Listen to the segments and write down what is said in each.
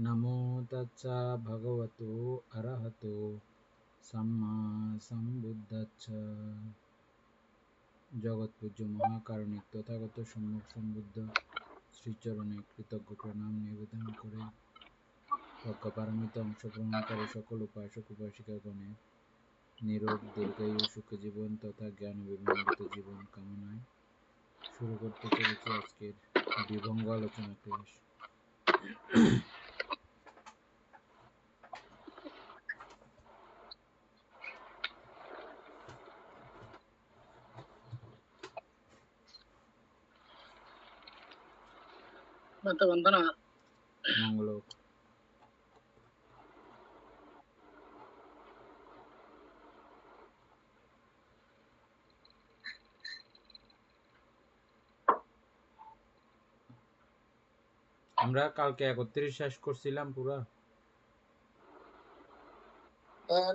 নমো তচ্ছা ভগবতো অরহতো সম্মা সম্বুদ্ধস্স। জগৎপূজ্য মহাকারণিক তথাগত সম্যক সম্বুদ্ধ শ্রীচরণে কৃতজ্ঞ প্রণাম নিবেদন করে প্রজ্ঞাপারমিত অংশগ্রহণকারী সকল উপাসক উপাসিকাগণের নিরোগ দীর্ঘায়ু সুখী জীবন তথা জ্ঞান বিমণ্ডিত জীবন কামনায় শুরু করতে চলেছি আজকের বিভঙ্গ আলোচনা ক্লাস। মঙ্গল আমরা কালকে 31 শেষ করছিলাম পুরা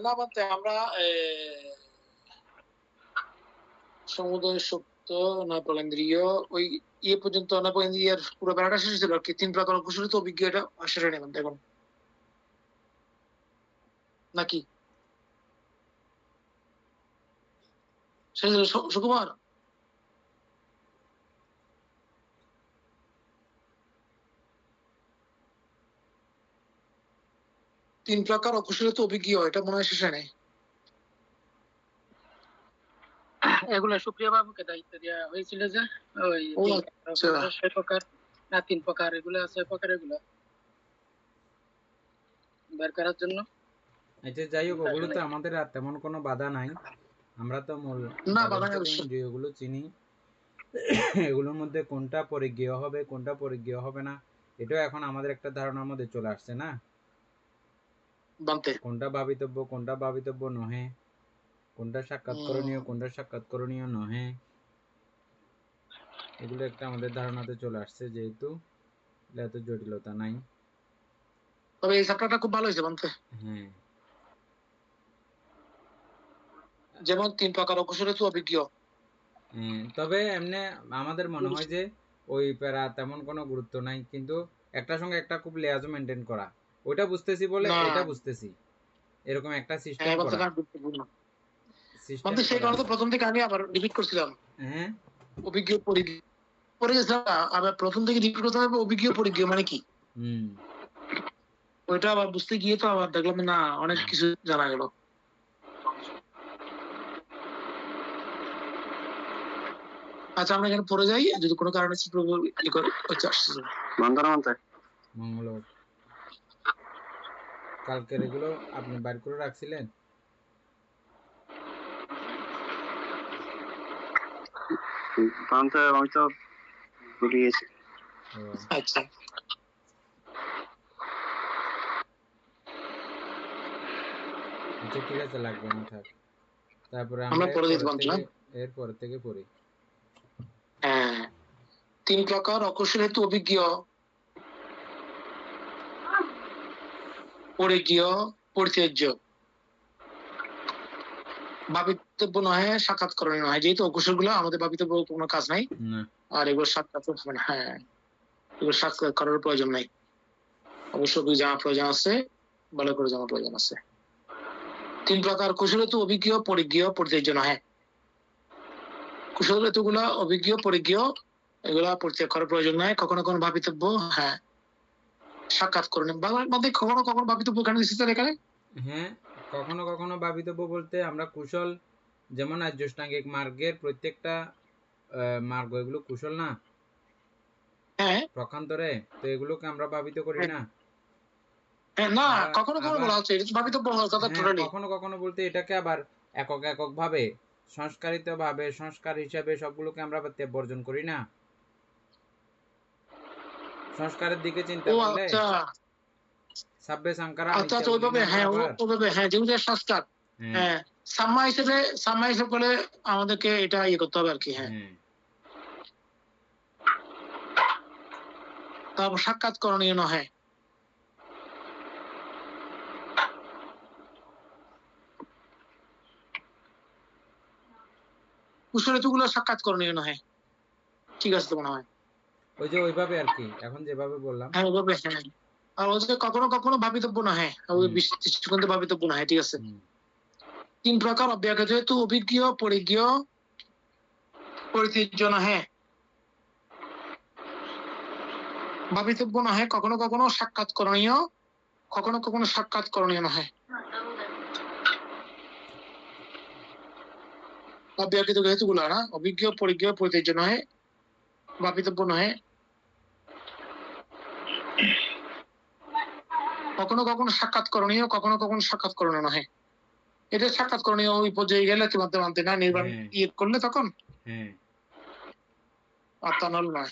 না বলতে আমরা সমুদয় সুপ্ত নৈপলেন্দ্রীয় ওই ইয়ে পর্যন্ত নৈপলেন্দ্রিয়ার পুরো বেড়াটা শেষ ছিল আর কি। 3 প্রকার কুশলিত অভিজ্ঞতা শেষ নিলাম দেখুন নাকি শেষ সুকুমার? 3 প্রকার অকুশলিত অভিজ্ঞ এটা মনে হয় শেষ হয় নাই। এগুলো সুপ্রিয়া বাবুকে দায়িত্ব দেওয়া হয়েছিল যে ওই 6 প্রকার না 3 প্রকার এগুলো আছে প্রকার এগুলো বের করার জন্য। আচ্ছা যাই হোক, ওগুলোতে আমাদের আর তেমন কোনো বাধা নাই। আমরা তো মূল ইন্দ্রিয়গুলো চিনি, এগুলোর মধ্যে কোনটা পরিজ্ঞেয় হবে কোনটা পরিজ্ঞেয় হবে না এটাও এখন আমাদের একটা ধারণার মধ্যে চলে আসছে না, কোনটা ভাবিতব্য কোনটা ভাবিতব্য নহে, কোনটা সাক্ষাৎকরণীয় কোনটা সাক্ষাৎকরণীয় নহে, এগুলো একটা আমাদের ধারণাতে চলে আসছে, যেহেতু এত জটিলতা নাই। তবে এই চ্যাপ্টারটা খুব ভালো হয়েছে বলতে। হ্যাঁ, যেমন 3 প্রকার অকুশলিত অভিজ্ঞ। তবে এমনি আমাদের মনে হয় যে ওই প্যারা তেমন কোনো গুরুত্ব নাই, কিন্তু একটার সঙ্গে একটা খুব লেয়াজও মেনটেন করা, ওইটা বুঝতেছি বলে এটা বুঝতেছি, এরকম একটা সিস্টেম করা। মানে সেই কারণে তো প্রথম থেকে আমি আবার রিপিট করছিলাম। হ্যাঁ, অভিজ্ঞ পরিজ্ঞ পরে গেছিলাম, আবার প্রথম থেকে রিপিট করতে হবে অভিজ্ঞ পরিজ্ঞ মানে কি। ওইটা আবার বুঝতে গিয়ে তো আবার দেখলাম না অনেক কিছু জানা গেল। আচ্ছা আমরা এখানে পড়ে যাই, যদি কোনো কারণে মঙ্গল কালকের এগুলো আপনি বাইর করে রাখছিলেন? আমি তো ভুলে গেছি। আচ্ছা আচ্ছা ঠিক আছে, লাগবে না থাক। তারপরে আমরা পড়ে দিতে এরপর থেকে পড়ি। হ্যাঁ, 3 প্রকার অকুশলিত অভিজ্ঞ, পরিজ্ঞ, পরিত্যাজ্য, ভাবিতব্য নহে সাক্ষাৎকরণীয় নহে। যেহেতু অকুশল গুলো আমাদের ভাবিতব্য কোনো কাজ নাই, আর এগুলো সাক্ষাৎ মানে হ্যাঁ এগুলো সাক্ষাৎ করার প্রয়োজন নাই। অবশ্য জানা প্রয়োজন আছে, ভালো করে জানা প্রয়োজন আছে। 3 প্রকার কুশলিত অভিজ্ঞ, পরিজ্ঞ, পরিত্যাজ্য নহে। কুশলিত গুলা অভিজ্ঞ পরিজ্ঞ এগুলা পরিত্যাগ করার প্রয়োজন নাই। কখনো কখনো ভাবিতব্য হ্যাঁ সাক্ষাৎ করে নেন। বাংলার মধ্যে কখনো কখনো ভাবিতব্য কেন দিচ্ছে এখানে? হ্যাঁ, কখনো কখনো ভাবিতব্য বলতে আমরা কুশল, যেমন আর্যষ্টাঙ্গিক মার্গের প্রত্যেকটা মার্গ এগুলো কুশল না, হ্যাঁ প্রকান্তরে, তো এগুলোকে আমরা ভাবিত করি না। না কখনো কখনো বলা হচ্ছে ভাবিতব্য কখনো কখনো বলতে এটাকে আবার একক একক ভাবে সংস্কারিত ভাবে সংস্কার হিসাবে সবগুলোকে আমরা বর্জন করি না। সংস্কারের দিকে চিন্তা করলে সাব্বে সাংকারা ওইভাবে হ্যাঁ ওইভাবে হ্যাঁ যেগুলো সংস্কার হ্যাঁ সাম্মা হিসেবে বলে আমাদেরকে এটা ইয়ে করতে হবে আর কি। হ্যাঁ তারপর সাক্ষাৎ করণীয় নহে। কুশলিত গুলো সাক্ষাৎ করণীয় নহে। ঠিক আছে তো মনে হয় ওই যে ওইভাবে আর কি, এখন যেভাবে বললাম হ্যাঁ ওইভাবে। হ্যাঁ আর হচ্ছে কখনো কখনো ভাবিতব্য নহে, ওই দৃষ্টিকোণ ভাবিতব্য নহে, ঠিক আছে। 3 প্রকার অব্যাকৃত হেতু অভিজ্ঞ, পরিজ্ঞ, পরিতীর্য নহে। ভাবিতব্য নহে, কখনো কখনো সাক্ষাৎ করণীয়, কখনো কখনো সাক্ষাৎ করণীয় নহে। অব্যাকৃত হেতু গুলা না, অভিজ্ঞ, পরিজ্ঞ, পরিতীর্য নহে, ভাবিতব্য নহে, কখনো কখনো সাক্ষাৎ করণীয়, কখনো কখনো সাক্ষাৎ করণীয় নহে। এটা সাক্ষাৎ করণীয় ওই পর্যায়ে গেলে কি মানতে মানতে না নির্বাণ ইয়ে করলে তখন আর তা নল নয়।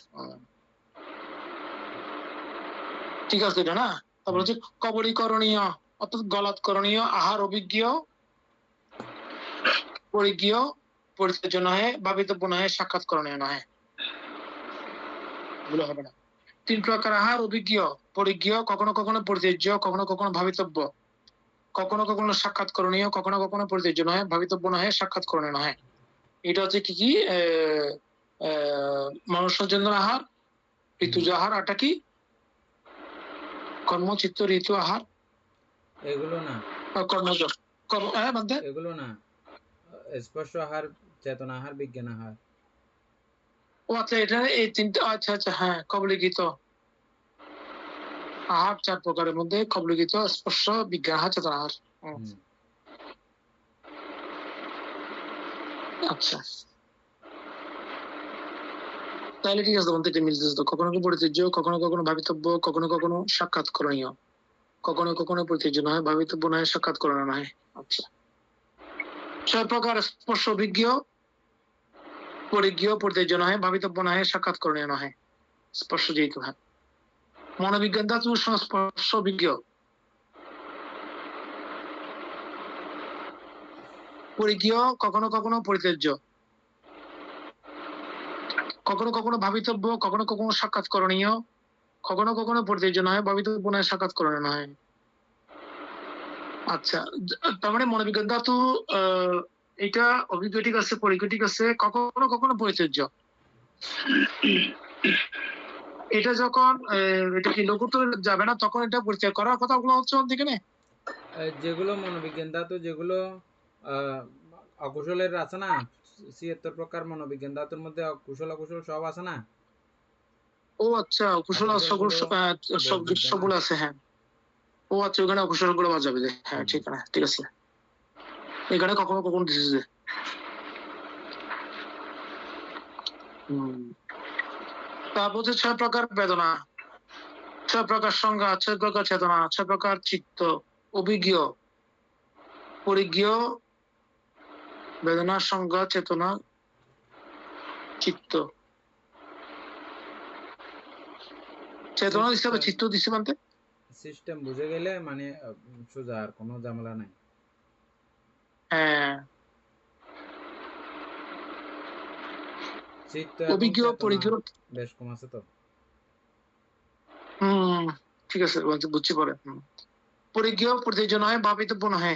ঠিক আছে এটা না। তারপর হচ্ছে কবলীকরণীয় অর্থাৎ গলাৎকরণীয়, আহার অভিজ্ঞ, পরিজ্ঞ, পরিতীর্য নহে, ভাবিতব্য নহে, সাক্ষাৎ করণীয় নহে। এগুলো হবে না। 3 প্রকার আহার অভিজ্ঞ, পরিজ্ঞ, কখনো কখনো পরিতীর্য, কখনো কখনো ভাবিতব্য, কখনো কখনো সাক্ষাৎ করণীয়, কখনো কখনো পরিতীর্য নহে, ভাবিতব্য নহে, সাক্ষাৎ করণীয় নহে। এটা হচ্ছে কি কি মনুষ্যজন্য আহার, ঋতুজ আহার, আটা কি কর্মচিত্ত ঋতু আহার, এগুলো না কর্মজ কর্ম বাদে এগুলো না স্পর্শ আহার, চেতনা আহার, বিজ্ঞান আহার। ও আচ্ছা, এটা এই 3টা। আচ্ছা আচ্ছা, হ্যাঁ, কবলিগীত আহার 4 প্রকারের মধ্যে কবলিগীত, স্পর্শ, বিজ্ঞান আহার, চেতনা আহার। আচ্ছা, তাহলে ঠিক আছে, তখন থেকে মিলতেছে তো। কখনো কখনো পরিতীর্য, কখনো কখনো ভাবিতব্য, কখনো কখনো সাক্ষাৎ করণীয়, কখনো কখনো পরিতীর্য নয়, ভাবিতব্য নয়, সাক্ষাৎ করণীয় নয়। আচ্ছা, 6 প্রকার স্পর্শ অভিজ্ঞ, পরিজ্ঞ, পরিতীর্য নহে, ভাবিতব্য নহে, সাক্ষাৎ করণীয় নহে। স্পর্শ যেহেতু, হ্যাঁ। মনোবিজ্ঞান ধাতু সংস্পর্শ বিজ্ঞ, পরিজ্ঞ, কখনো কখনো পরিতীর্য, কখনো কখনো ভাবিতব্য, কখনো কখনো সাক্ষাৎ করণীয়, কখনো কখনো পরিতীর্য নয়, ভাবিতব্য নয়, সাক্ষাৎ করণীয় নয়। আচ্ছা, তার মানে মনোবিজ্ঞান ধাতু এটা অভিজ্ঞ ঠিক আছে, পরিজ্ঞ ঠিক আছে, কখনো কখনো পরিতীর্য। এটা যখন এটা কি লঘুত্তর যাবে না, তখন এটা পরিচয় করার কথাগুলো হচ্ছে ওদিকে না, যেগুলো মনোবিজ্ঞান ধাতু, যেগুলো অকুশলের আছে না, 76 প্রকার মনোবিজ্ঞান ধাতুর মধ্যে কুশল অকুশল সব আছে না। ও আচ্ছা, অকুশল সবগুলো আছে, হ্যাঁ। ও আচ্ছা, ওখানে অকুশল গুলো বাদ যাবে, হ্যাঁ ঠিক আছে, ঠিক আছে। এখানে কখনো কখনো দিছে। তারপর হচ্ছে 6 প্রকার বেদনা, 6 প্রকার সংজ্ঞা, 6 প্রকার চেতনা, 6 প্রকার চিত্ত, অভিজ্ঞ, পরিজ্ঞ, বেদনা, সংজ্ঞা, চেতনা, চিত্ত। চেতনা হিসাবে চিত্ত দিচ্ছে মানতে সিস্টেম বুঝে গেলে মানে সোজা, আর কোনো ঝামেলা নাই। হ্যাঁ, চিত্ত অভিজ্ঞ, পরিজ্ঞ বেশ কম আছে তো। ঠিক আছে, বুঝছি পরে। পরিজ্ঞ, পরিতীর্য নয়, ভাবিতব্য নহে,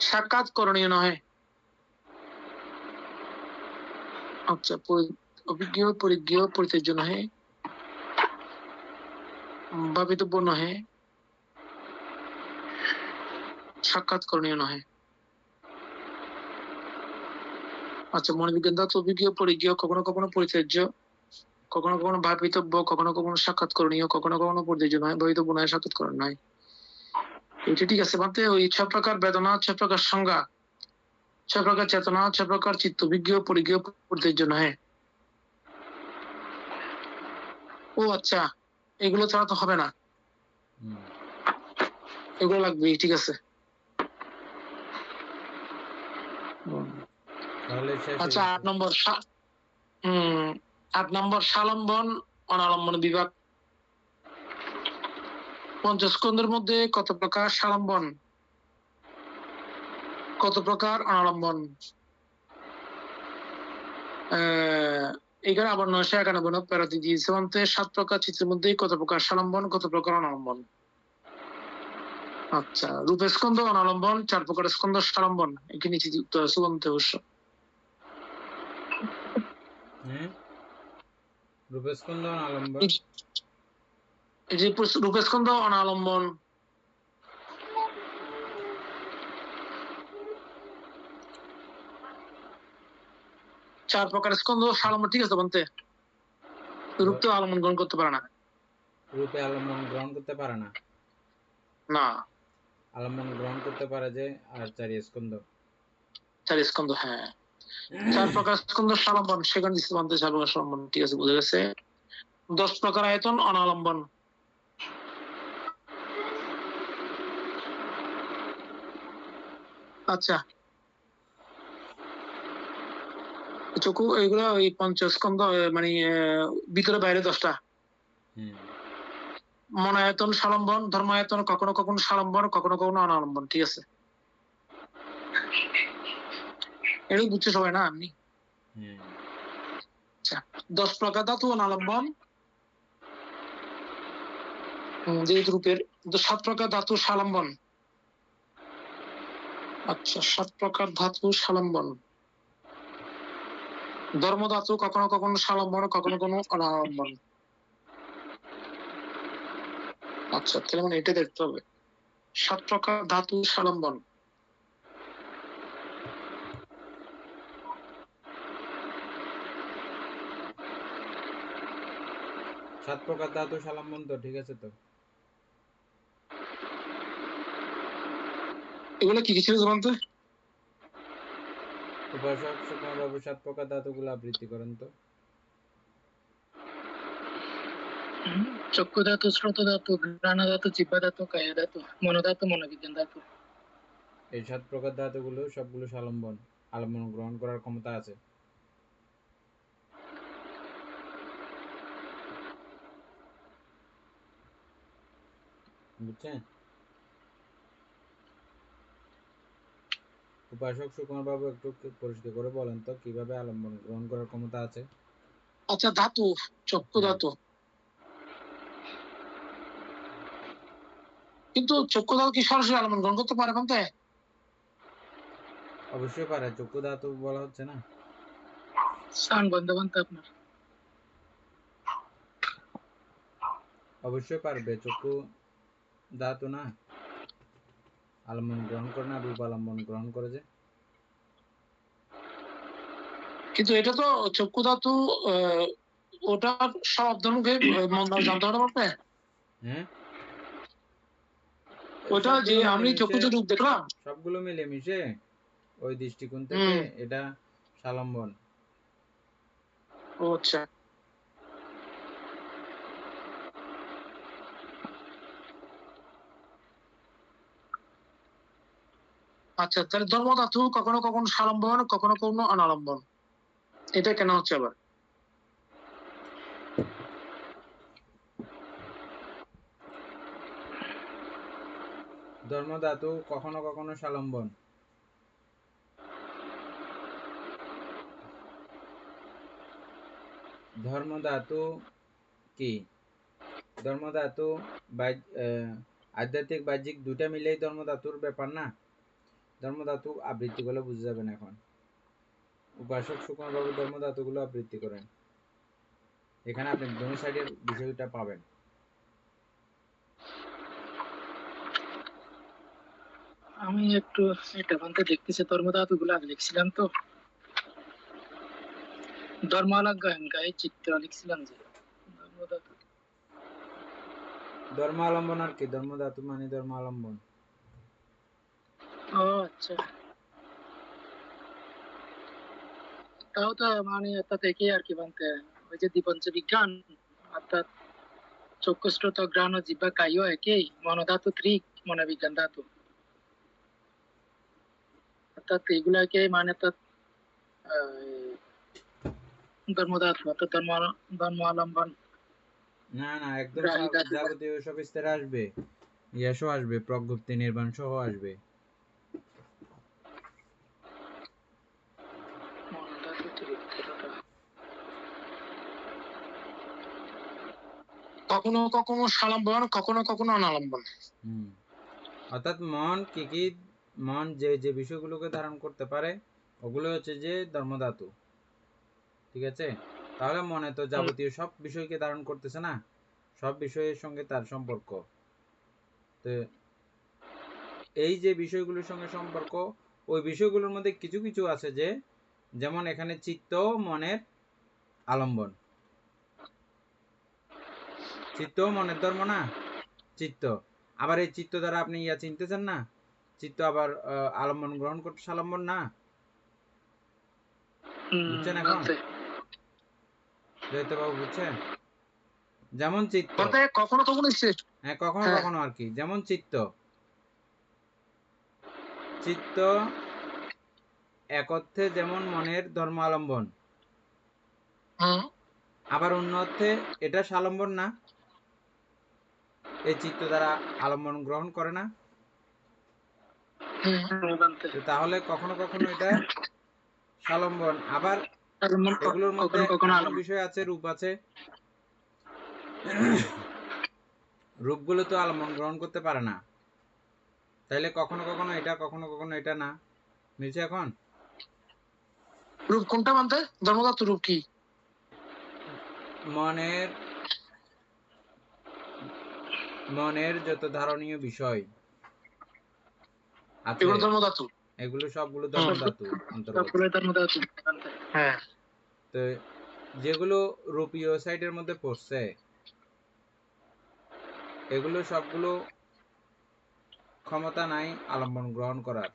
সাক্ষাৎ করণীয় নহে। আচ্ছা, অভিজ্ঞ, পরিজ্ঞ, পরিতীর্য নহে, ভাবিতব্য নহে, সাক্ষাৎ করণীয় নহে। আচ্ছা, মনোবিজ্ঞান ধাতু অভিজ্ঞ, পরিজ্ঞ, কখনো কখনো পরিতীর্য, কখনো কখনো ভাবিতব্য, কখনো কখনো সাক্ষাৎ করণীয়, কখনো কখনো পরিতীর্য নয়, ভাবিতব্য নয়, সাক্ষাৎ করণীয় নয়। এটা ঠিক আছে মানতে। ওই 6 প্রকার বেদনা, 6 প্রকার সংজ্ঞা, 6 প্রকার চেতনা, 6 প্রকার চিত্ত, বিজ্ঞ, পরিজ্ঞ, পরিতীর্য নহে। ও আচ্ছা, এগুলো ছাড়া তো হবে না, এগুলো লাগবে, ঠিক আছে। আচ্ছা, 8 নম্বর 8 নম্বর সালম্বন অনালম্বন বিভাগ। পঞ্চস্কন্ধের মধ্যে কত প্রকার সালম্বন, কত প্রকার অনালম্বন? এখানে আবার 991 প্যারাতে দিয়েছে বলতে 7 প্রকার চিত্রের মধ্যে কত প্রকার সালম্বন, কত প্রকার অনালম্বন। আচ্ছা, রূপস্কন্ধ অনালম্বন, 4 প্রকার স্কন্ধ সালম্বন। এখানে নিচে উত্তর আছে বলতে অবশ্য। এই যে রূপস্কন্ধ অনালম্বন, চার প্রকার স্কন্ধ সালম্বন, ঠিক আছে বলতে রূপ তো আলম্বন গ্রহণ করতে পারে না, রূপে আলম্বন গ্রহণ করতে পারে না, না আলম্বন গ্রহণ করতে পারে যে আর চার স্কন্ধ, চার স্কন্ধ, হ্যাঁ চার প্রকার স্কন্ধ সালম্বন, সেখানে দিচ্ছে বলতে চার প্রকার সালম্বন, ঠিক আছে বুঝে গেছে। 10 প্রকার আয়তন অনালম্বন। আচ্ছা চক্ষু এইগুলো ওই পঞ্চস্কন্ধ মানে ভিতরে বাইরে 10টা। মনায়তন সালম্বন, ধর্মায়তন কখনো কখনো সালম্বন, কখনো কখনো অনালম্বন, ঠিক আছে এটাই বুঝছো সবাই না আপনি? আচ্ছা 10 প্রকার ধাতু অনালম্বন, যেহেতু রূপের 7 প্রকার ধাতু সালম্বন। আচ্ছা 7 প্রকার ধাতু সালম্বন, ধর্ম ধাতু কখনো কখনো সালম্বন, কখনো কখনো অনালম্বন। আচ্ছা তাহলে মানে এটা দেখতে হবে 7 প্রকার ধাতু সালম্বন। সাত প্রকার ধাতু সালম্বন তো ঠিক আছে তো। এগুলো কি কি ছিল জানতে? উপাসক সুকুমারবাবু 7 প্রকার ধাতুগুলো আবৃত্তি করেন তো। চক্ষু ধাতু, শ্রোত ধাতু, ঘ্রাণ ধাতু, জিহ্বা ধাতু, কায়া ধাতু, মনোধাতু, মনোবিজ্ঞান ধাতু। এই 7 প্রকার ধাতুগুলো সবগুলো সালম্বন, আলম্বন গ্রহণ করার ক্ষমতা আছে। বুঝছেন? উপাসক সুকুমার বাবু একটু পরিষ্কার করে বলেন তো কিভাবে আলম্বন গ্রহণ করার ক্ষমতা আছে। আচ্ছা ধাতু, চক্ষু ধাতু, কিন্তু চক্ষু ধাতু কি সরাসরি আলম্বন গ্রহণ করতে পারে বলতে? অবশ্যই পারে, চক্ষু ধাতু বলা হচ্ছে না। সান বন্ধ বন্ধ আপনার অবশ্যই পারবে, চক্ষু ধাতু না আলম্বন গ্রহণ করে না, রূপ আলম্বন গ্রহণ করে যে। কিন্তু এটা তো চক্ষু ধাতু ওটার সব ধরনকে জানতে পারে বলতে। হ্যাঁ ওটা যে আমি চক্ষুতে রূপ দেখলাম সবগুলো মিলে মিশে ওই দৃষ্টিকোণ থেকে এটা সালম্বন। ও আচ্ছা আচ্ছা তাহলে ধর্ম ধাতু কখনো কখনো সালম্বন, কখনো কখনো অনালম্বন, এটা কেন হচ্ছে আবার? ধর্ম ধাতু কখনো কখনো সালম্বন, ধর্ম ধাতু কি? ধর্ম ধাতু আধ্যাত্মিক বাহ্যিক দুটা মিলেই ধর্ম ধাতুর ব্যাপার না। ধর্ম ধাতু আবৃত্তি করলে বুঝে যাবেন। এখন উপাসক সুকুমার বাবু ধর্ম ধাতুগুলো আবৃত্তি করেন, এখানে আপনি দোনো সাইডের বিষয়টা পাবেন। আমি একটু এটা বলতে দেখতেছি ধর্ম ধাতু গুলো আগে লিখছিলাম তো, ধর্মালঙ্কায় চিত্র লিখছিলাম যে ধর্ম ধাতু। ধর্মালম্বন আর কি? ধর্ম ধাতু মানে ধর্মালম্বন। ও আচ্ছা, তাও তো মানে এটা থেকে আর কি বলতে, ওই যে দ্বিপঞ্চ বিজ্ঞান অর্থাৎ চক্ষু, শ্রোত, ঘ্রাণ ও জিহ্বা কাইও একই, মনোধাতু ত্রিক, মনোবিজ্ঞান ধাতু, অর্থাৎ এগুলাকে মানে তো ধর্মধাতু অর্থাৎ ধর্মালম্বন। না না একদম যাবতীয় সব স্তরে আসবে, ইয়াসও আসবে, প্রজ্ঞপ্তি নির্বাণ সহ আসবে। কখনো কখনো সালম্বন, কখনো কখনো অনালম্বন। অর্থাৎ মন কি মন যে যে বিষয়গুলোকে ধারণ করতে পারে ওগুলো হচ্ছে যে ধর্মধাতু, ঠিক আছে? তাহলে মনে তো যাবতীয় সব বিষয়কে ধারণ করতেছে না, সব বিষয়ের সঙ্গে তার সম্পর্ক। তো এই যে বিষয়গুলোর সঙ্গে সম্পর্ক, ওই বিষয়গুলোর মধ্যে কিছু কিছু আছে যে, যেমন এখানে চিত্ত মনের আলম্বন। চিত্ত মনের ধর্ম না, চিত্ত। আবার এই চিত্ত দ্বারা আপনি ইয়া চিনতেছেন না, চিত্ত আবার আলম্বন গ্রহণ করতে সালম্বন না। বুঝছেন এখন? জয়িত বাবু বুঝছেন? যেমন চিত্ত, বলতে কখনো কখনো হ্যাঁ কখনো হ্যাঁ। কখনো আর কি, যেমন চিত্ত, চিত্ত এক অর্থে যেমন মনের ধর্ম আলম্বন, আবার অন্য অর্থে এটা সালম্বন না, এই চিত্ত দ্বারা আলম্বন গ্রহণ করে না। তাহলে কখনো কখনো এটা সালম্বন। আবার এগুলোর মধ্যে এমন বিষয় আছে, রূপ আছে, রূপগুলো তো আলম্বন গ্রহণ করতে পারে না, তাইলে কখনো কখনো এটা, কখনো কখনো এটা না। মিলছে এখন? রূপ কোনটা মানতে? ধর্মতত্ত্ব রূপ কি? মনের মনের যত ধারণীয় বিষয় আছে, এগুলো ধর্মতত্ত্ব, এগুলো সবগুলো ধর্মধাতু অন্তর্গত। হ্যাঁ। তো যেগুলো রূপীয় সাইডের মধ্যে পড়ছে, এগুলো সবগুলো ক্ষমতা নাই আলম্বন গ্রহণ করার।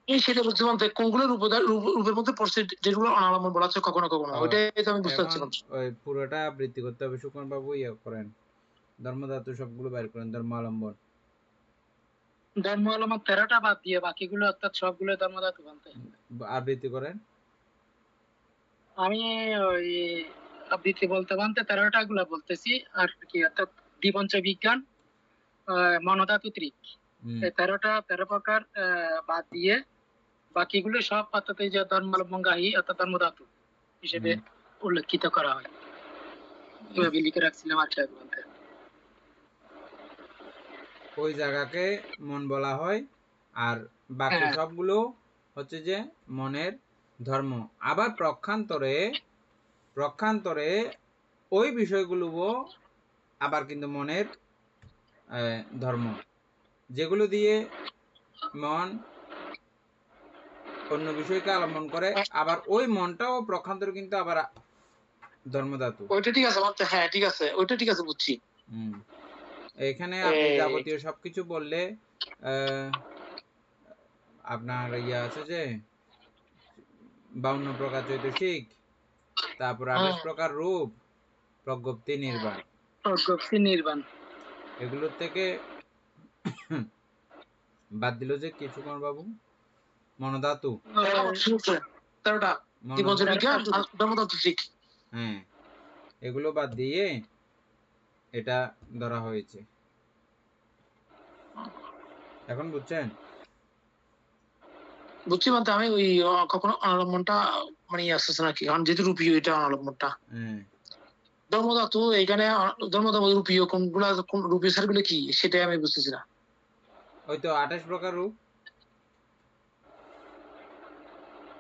এই সেটা বুঝতে পারতে কোনগুলো রূপের মধ্যে পড়ছে, যেগুলো অনালম্বন বলা হচ্ছে কখনো কখনো, ওইটাই তো আমি বুঝতে এখন পারছি। ওই পুরোটা আবৃত্তি করতে হবে, সুকুমার বাবু ইয়ে করেন, ধর্মধাতু সবগুলো বের করেন, ধর্ম আলম্বন। ধর্ম আলম্বন 13টা বাদ দিয়ে বাকিগুলো অর্থাৎ সবগুলো ধর্মধাতু বানতে আবৃত্তি করেন। আমি ওই আবৃত্তি বলতে বানতে 13টা গুলা বলতেছি আর কি, অর্থাৎ দ্বিপঞ্চ বিজ্ঞান, মনোধাতু ত্রিক, এই 13 প্রকার বাদ দিয়ে বাকিগুলো সব অর্থাৎ এই যে ধর্মালম্বন গ্রাহী অর্থাৎ ধর্মধাতু হিসেবে উল্লেখিত করা হয়। এভাবে লিখে রাখছিলাম আর কি বলতে। ওই জায়গাকে মন বলা হয়, আর বাকি সবগুলো হচ্ছে যে মনের ধর্ম। আবার প্রক্ষান্তরে ওই বিষয়গুলোও আবার কিন্তু মনের ধর্ম, যেগুলো দিয়ে মন অন্য বিষয়কে আলম্বন করে, আবার ওই মনটাও প্রক্ষান্তরে কিন্তু আবার ধর্মধাতু। ওইটা ঠিক আছে, হ্যাঁ ঠিক আছে, ওইটা ঠিক আছে, বুঝছি। এখানে আপনি যাবতীয় সবকিছু বললে আপনার ইয়া আছে যে 52 প্রকার চৈতসিক, তারপর 28 প্রকার রূপ, প্রজ্ঞপ্তি নির্বাণ, এগুলোর থেকে বাদ দিল যে কিছুক্ষণ বাবু মনোধাতু, হ্যাঁ এগুলো বাদ দিয়ে এটা ধরা হয়েছে। এখন বুঝছেন? বুঝছি, বলতে আমি ওই কখনো অনালম্বনটা মানে আসতেছে নাকি, কারণ যেহেতু রূপীয় এটা অনালম্বনটা ধর্মধাতু, এখানে ধর্মধাতু রূপীয় কোনগুলা, কোন রূপীয় সারগুলো কি সেটাই আমি বুঝতেছি না। ওই তো 28 প্রকার রূপ,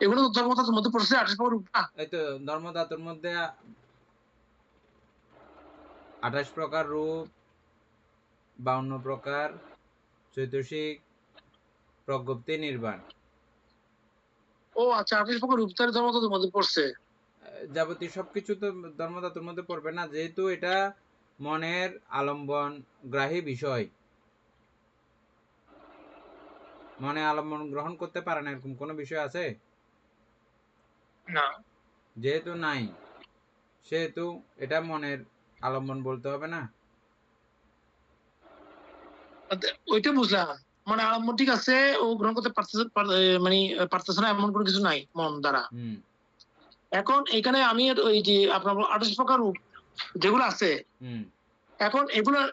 এগুলো তো ধর্মধাতুর মধ্যে পড়ছে, 28 প্রকার রূপ না? এই তো ধর্মধাতুর মধ্যে 28 প্রকার রূপ, 52 প্রকার চৈতসিক, প্রজ্ঞপ্তি নির্বাণ। ও আচ্ছা, 28 প্রকার রূপ তার ধর্মধাতুর মধ্যে পড়ছে। যাবতীয় সবকিছু তো ধর্মধাতুর মধ্যে পড়বে না, যেহেতু এটা মনের আলম্বন গ্রাহী বিষয়। মনে আলম্বন গ্রহণ করতে পারে না এরকম কোন বিষয় আছে না? যেহেতু নাই, সেহেতু এটা মনের আলম্বন বলতে হবে না। ওইটা বুঝলাম, মানে আলম্বন ঠিক আছে, ও গ্রহণ করতে পারতেছে, মানে পারতেছে না এমন কোনো কিছু নাই মন দ্বারা। এখন এখানে আমি ওই যে আপনার 28 প্রকার রূপ যেগুলো আছে, এখন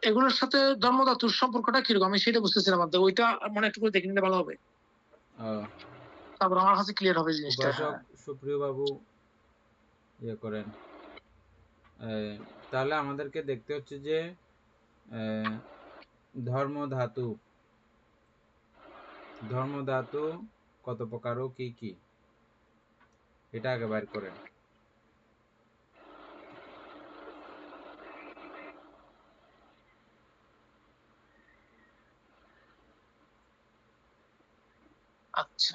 এগুলোর সাথে ধর্মধাতুর সম্পর্কটা কিরকম আমি সেটা বুঝতেছিলাম, ওইটা মানে একটু করে দেখে নিলে ভালো হবে, তারপর আমার কাছে ক্লিয়ার হবে জিনিসটা। সুপ্রিয় বাবু ইয়ে করেন, তাহলে আমাদেরকে দেখতে হচ্ছে যে ধর্মধাতু কত প্রকার ও কি কি, এটা আগে বাইর করেন। 28 আচ্ছা,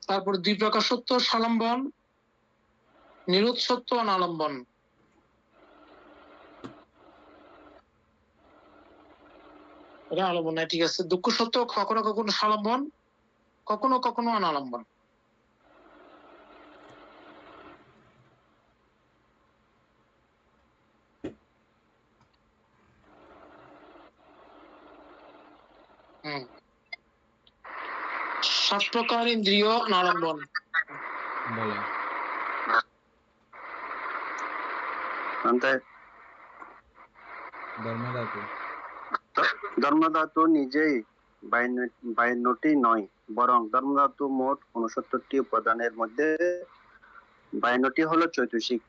তারপর দুই প্রকার সত্য, সালম্বন, নিরোধ সত্য, অনালম্বন। এটা আলম্বন নাই, ঠিক আছে। দুঃখ সত্য কখনো কখনো সালম্বন, কখনো কখনো অনালম্বন। সাত প্রকার ইন্দ্রিয় অনালম্বন। বলে ধর্মধাতু। ধর্মধাতু নিজেই 52টি নয়, বরং ধর্মধাতু মোট 69টি উপাদানের মধ্যে 52টি হলো চৈতসিক।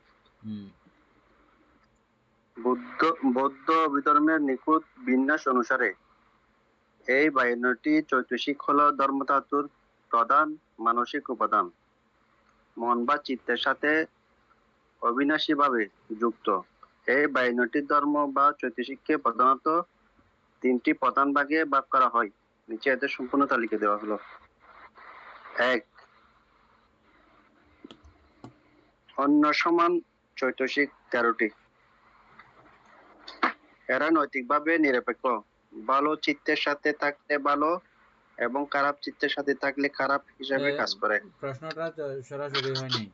বৌদ্ধ অভিধর্মের নিখুঁত বিন্যাস অনুসারে এই 52টি চৈতসিক হলো ধর্মধাতুর প্রধান মানসিক উপাদান, মন বা চিত্তের সাথে অবিনাশীভাবে যুক্ত। এই 52টি ধর্ম বা চৈতসিককে প্রধানত 3টি প্রধান ভাগে ভাগ করা হয়। নিচে এদের সম্পূর্ণ তালিকা দেওয়া হলো। 1. অন্য সমান চৈতসিক 13টি। এরা নৈতিকভাবে নিরপেক্ষ, ভালো চিত্তের সাথে থাকলে ভালো এবং খারাপ চিত্তের সাথে থাকলে খারাপ হিসাবে কাজ করে। প্রশ্নটা সরাসরি হয়নি,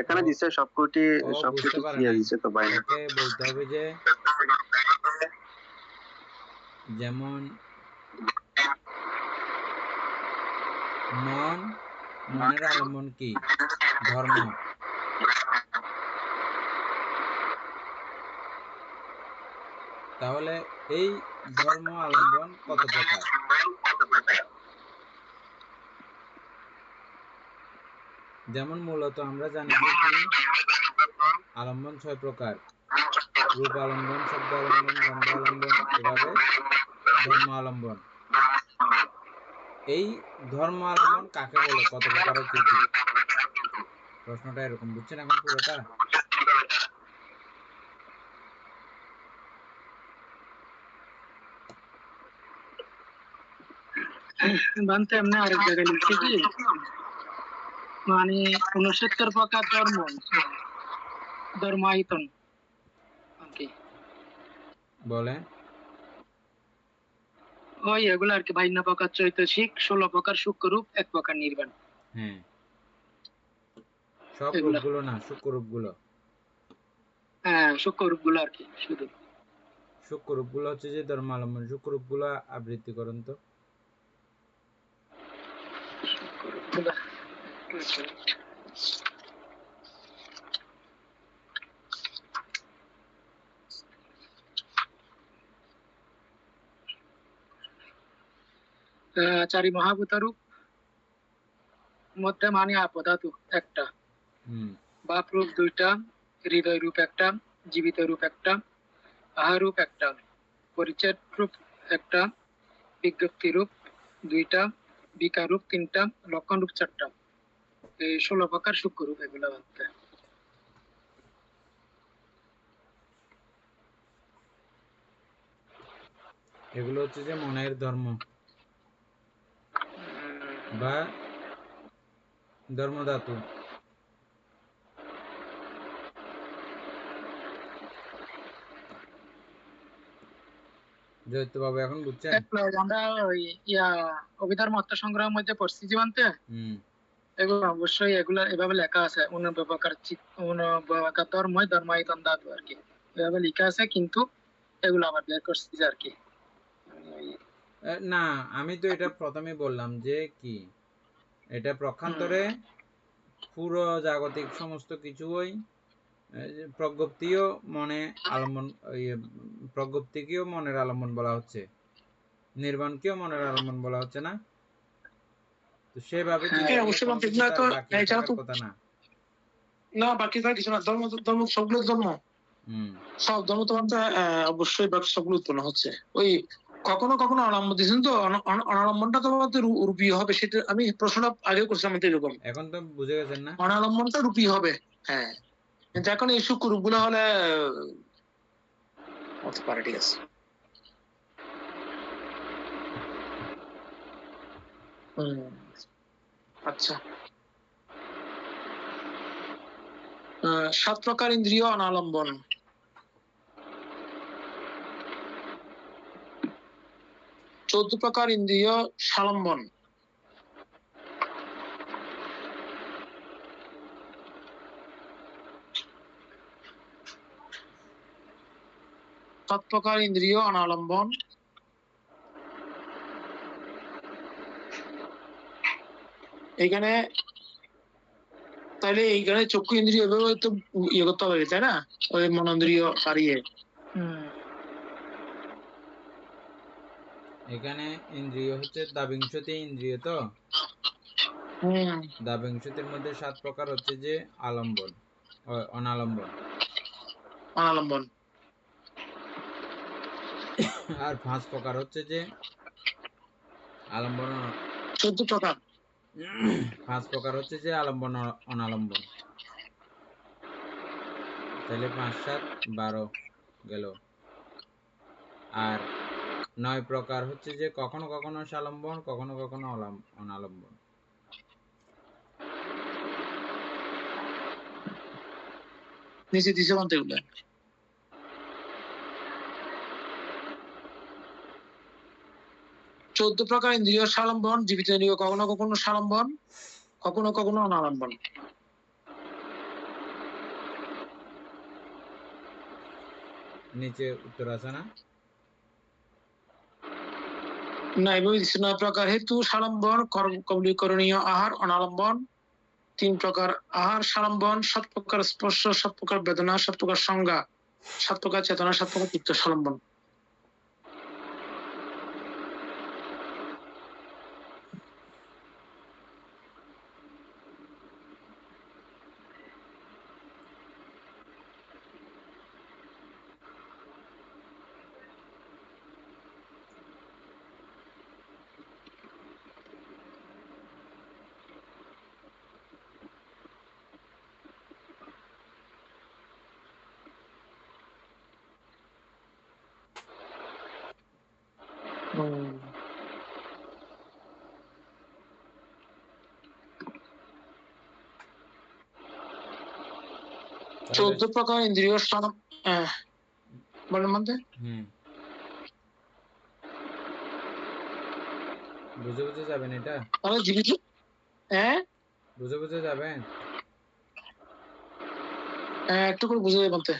এখানে দিছে সবকটি ক্লিয়ার দিছে তো ভাই। ওকে বলতে হবে যে যেমন মনের আলম্বন কি? ধর্ম। তাহলে এই ধর্ম আলম্বন কত প্রকার? যেমন মূলত আমরা জানি যে আলম্বন 6 প্রকার: রূপ আলম্বন, শব্দ আলম্বন, গন্ধ আলম্বন, এভাবে ধর্ম আলম্বন। এই ধর্ম আলম্বন কাকে বলে, কত প্রকার, কি কি? প্রশ্নটা এরকম, বুঝছেন এখন পুরোটা? বানতে এমনি আরেক জায়গায় লিখছি কি মানে 69 প্রকার ধর্মায়তন বলে ওই এগুলো আর কি। 52 প্রকার চৈতসিক, 16 প্রকার সূক্ষ্মরূপ, 1 প্রকার নির্বাণ। হ্যাঁ, সব রূপগুলো না, সূক্ষ্মরূপগুলো। হ্যাঁ, সূক্ষ্মরূপগুলো আর কি। শুধু সূক্ষ্মরূপগুলো হচ্ছে যে ধর্মালম্বন। সূক্ষ্মরূপগুলো আবৃত্তি করুন তো। চারি মহাভূত রূপ মধ্যে মানে আপধাতু একটা, বাপ রূপ 2টা, হৃদয় রূপ একটা, জীবিত রূপ একটা, আহার রূপ একটা, পরিচ্ছেদ রূপ একটা, বিজ্ঞপ্তি রূপ 2টা, বিকার রূপ 3টা, লক্ষণ রূপ 4টা। এই 16 প্রকার সূক্ষ্ম রূপ এগুলো বানতে। এগুলো হচ্ছে যে মনের ধর্ম বা ধর্মধাতু। জয়িতবাবু এখন বুঝছেন? আমরা ওই অভিধর্ম আত্মসংগ্রহের মধ্যে পড়ছি জীবনতে, এগুলো অবশ্যই এগুলো এভাবে লেখা আছে। অনুপ্রকার ধর্মই ধর্মায়তন ধাতু আর কি, এভাবে লেখা আছে, কিন্তু এগুলো আবার বের করছি আর কি। না, আমি তো এটা প্রথমে বললাম যে কি এটা প্রক্ষান্তরে পুরো জাগতিক সমস্ত কিছুই প্রজ্ঞপ্তিও মনে আলম্বন, প্রজ্ঞপ্তিকেও মনের আলম্বন বলা হচ্ছে, নির্বাণকেও মনের আলম্বন বলা হচ্ছে না? তো সেভাবে কথা না, বাকি কিছু না। ধর্ম সবগুলো ধর্ম, সব ধর্ম তো অবশ্যই সবগুলো উৎপন্ন হচ্ছে। ওই কখনো কখনো অনালম্বন দিয়েছেন, তো অনালম্বনটা তো রূপী হবে, সেটা আমি প্রশ্নটা আগে করছিলাম এরকম। এখন তো বুঝে গেছেন না? অনালম্বনটা রূপী হবে, হ্যাঁ। কিন্তু এখন এই সূক্ষ্ম রূপগুলো হলে হতে পারে, ঠিক আছে। আচ্ছা, 7 প্রকার ইন্দ্রিয় অনালম্বন। 14 প্রকার ইন্দ্রিয় সালম্বন। 7 প্রকার ইন্দ্রিয় অনালম্বন। এখানে তাহলে এইখানে চক্ষু ইন্দ্রিয় এভাবে তো ইয়ে করতে হবে, তাই না? ওই মনেন্দ্রিয় হারিয়ে এখানে ইন্দ্রিয় হচ্ছে দ্বাবিংশতি ইন্দ্রিয়, তো দ্বাবিংশতির মধ্যে 7 প্রকার হচ্ছে যে আলম্বন, অনালম্বন। অনালম্বন। আর 5 প্রকার হচ্ছে যে আলম্বন। 14 প্রকার। 5 প্রকার হচ্ছে যে আলম্বন অনালম্বন। তাহলে 5 7 12 গেল। আর 9 প্রকার হচ্ছে যে কখনো কখনো সালম্বন, কখনো কখনো অনালম্বন। নিচে দিছে বলতে এগুলো 14 প্রকার ইন্দ্রিয় সালম্বন, জীবিত ইন্দ্রিয় কখনো কখনো সালম্বন, কখনো কখনো অনালম্বন। নিচে উত্তর আছে না? না, এভাবে দিচ্ছে 9 প্রকার হেতু সালম্বন, করণীয় আহার অনালম্বন। 3 প্রকার আহার সালম্বন, 7 প্রকার স্পর্শ, 7 প্রকার বেদনা, 7 প্রকার সংজ্ঞা, 7 প্রকার চেতনা, 7 প্রকার চিত্ত সালম্বন। তাহলে 14 প্রকার ইন্দ্রিয় বলেন মধ্যে বুঝে বুঝে যাবেন এটা? তাহলে জীবিত বুঝে বুঝে যাবেন? একটু করে বুঝে বলতে।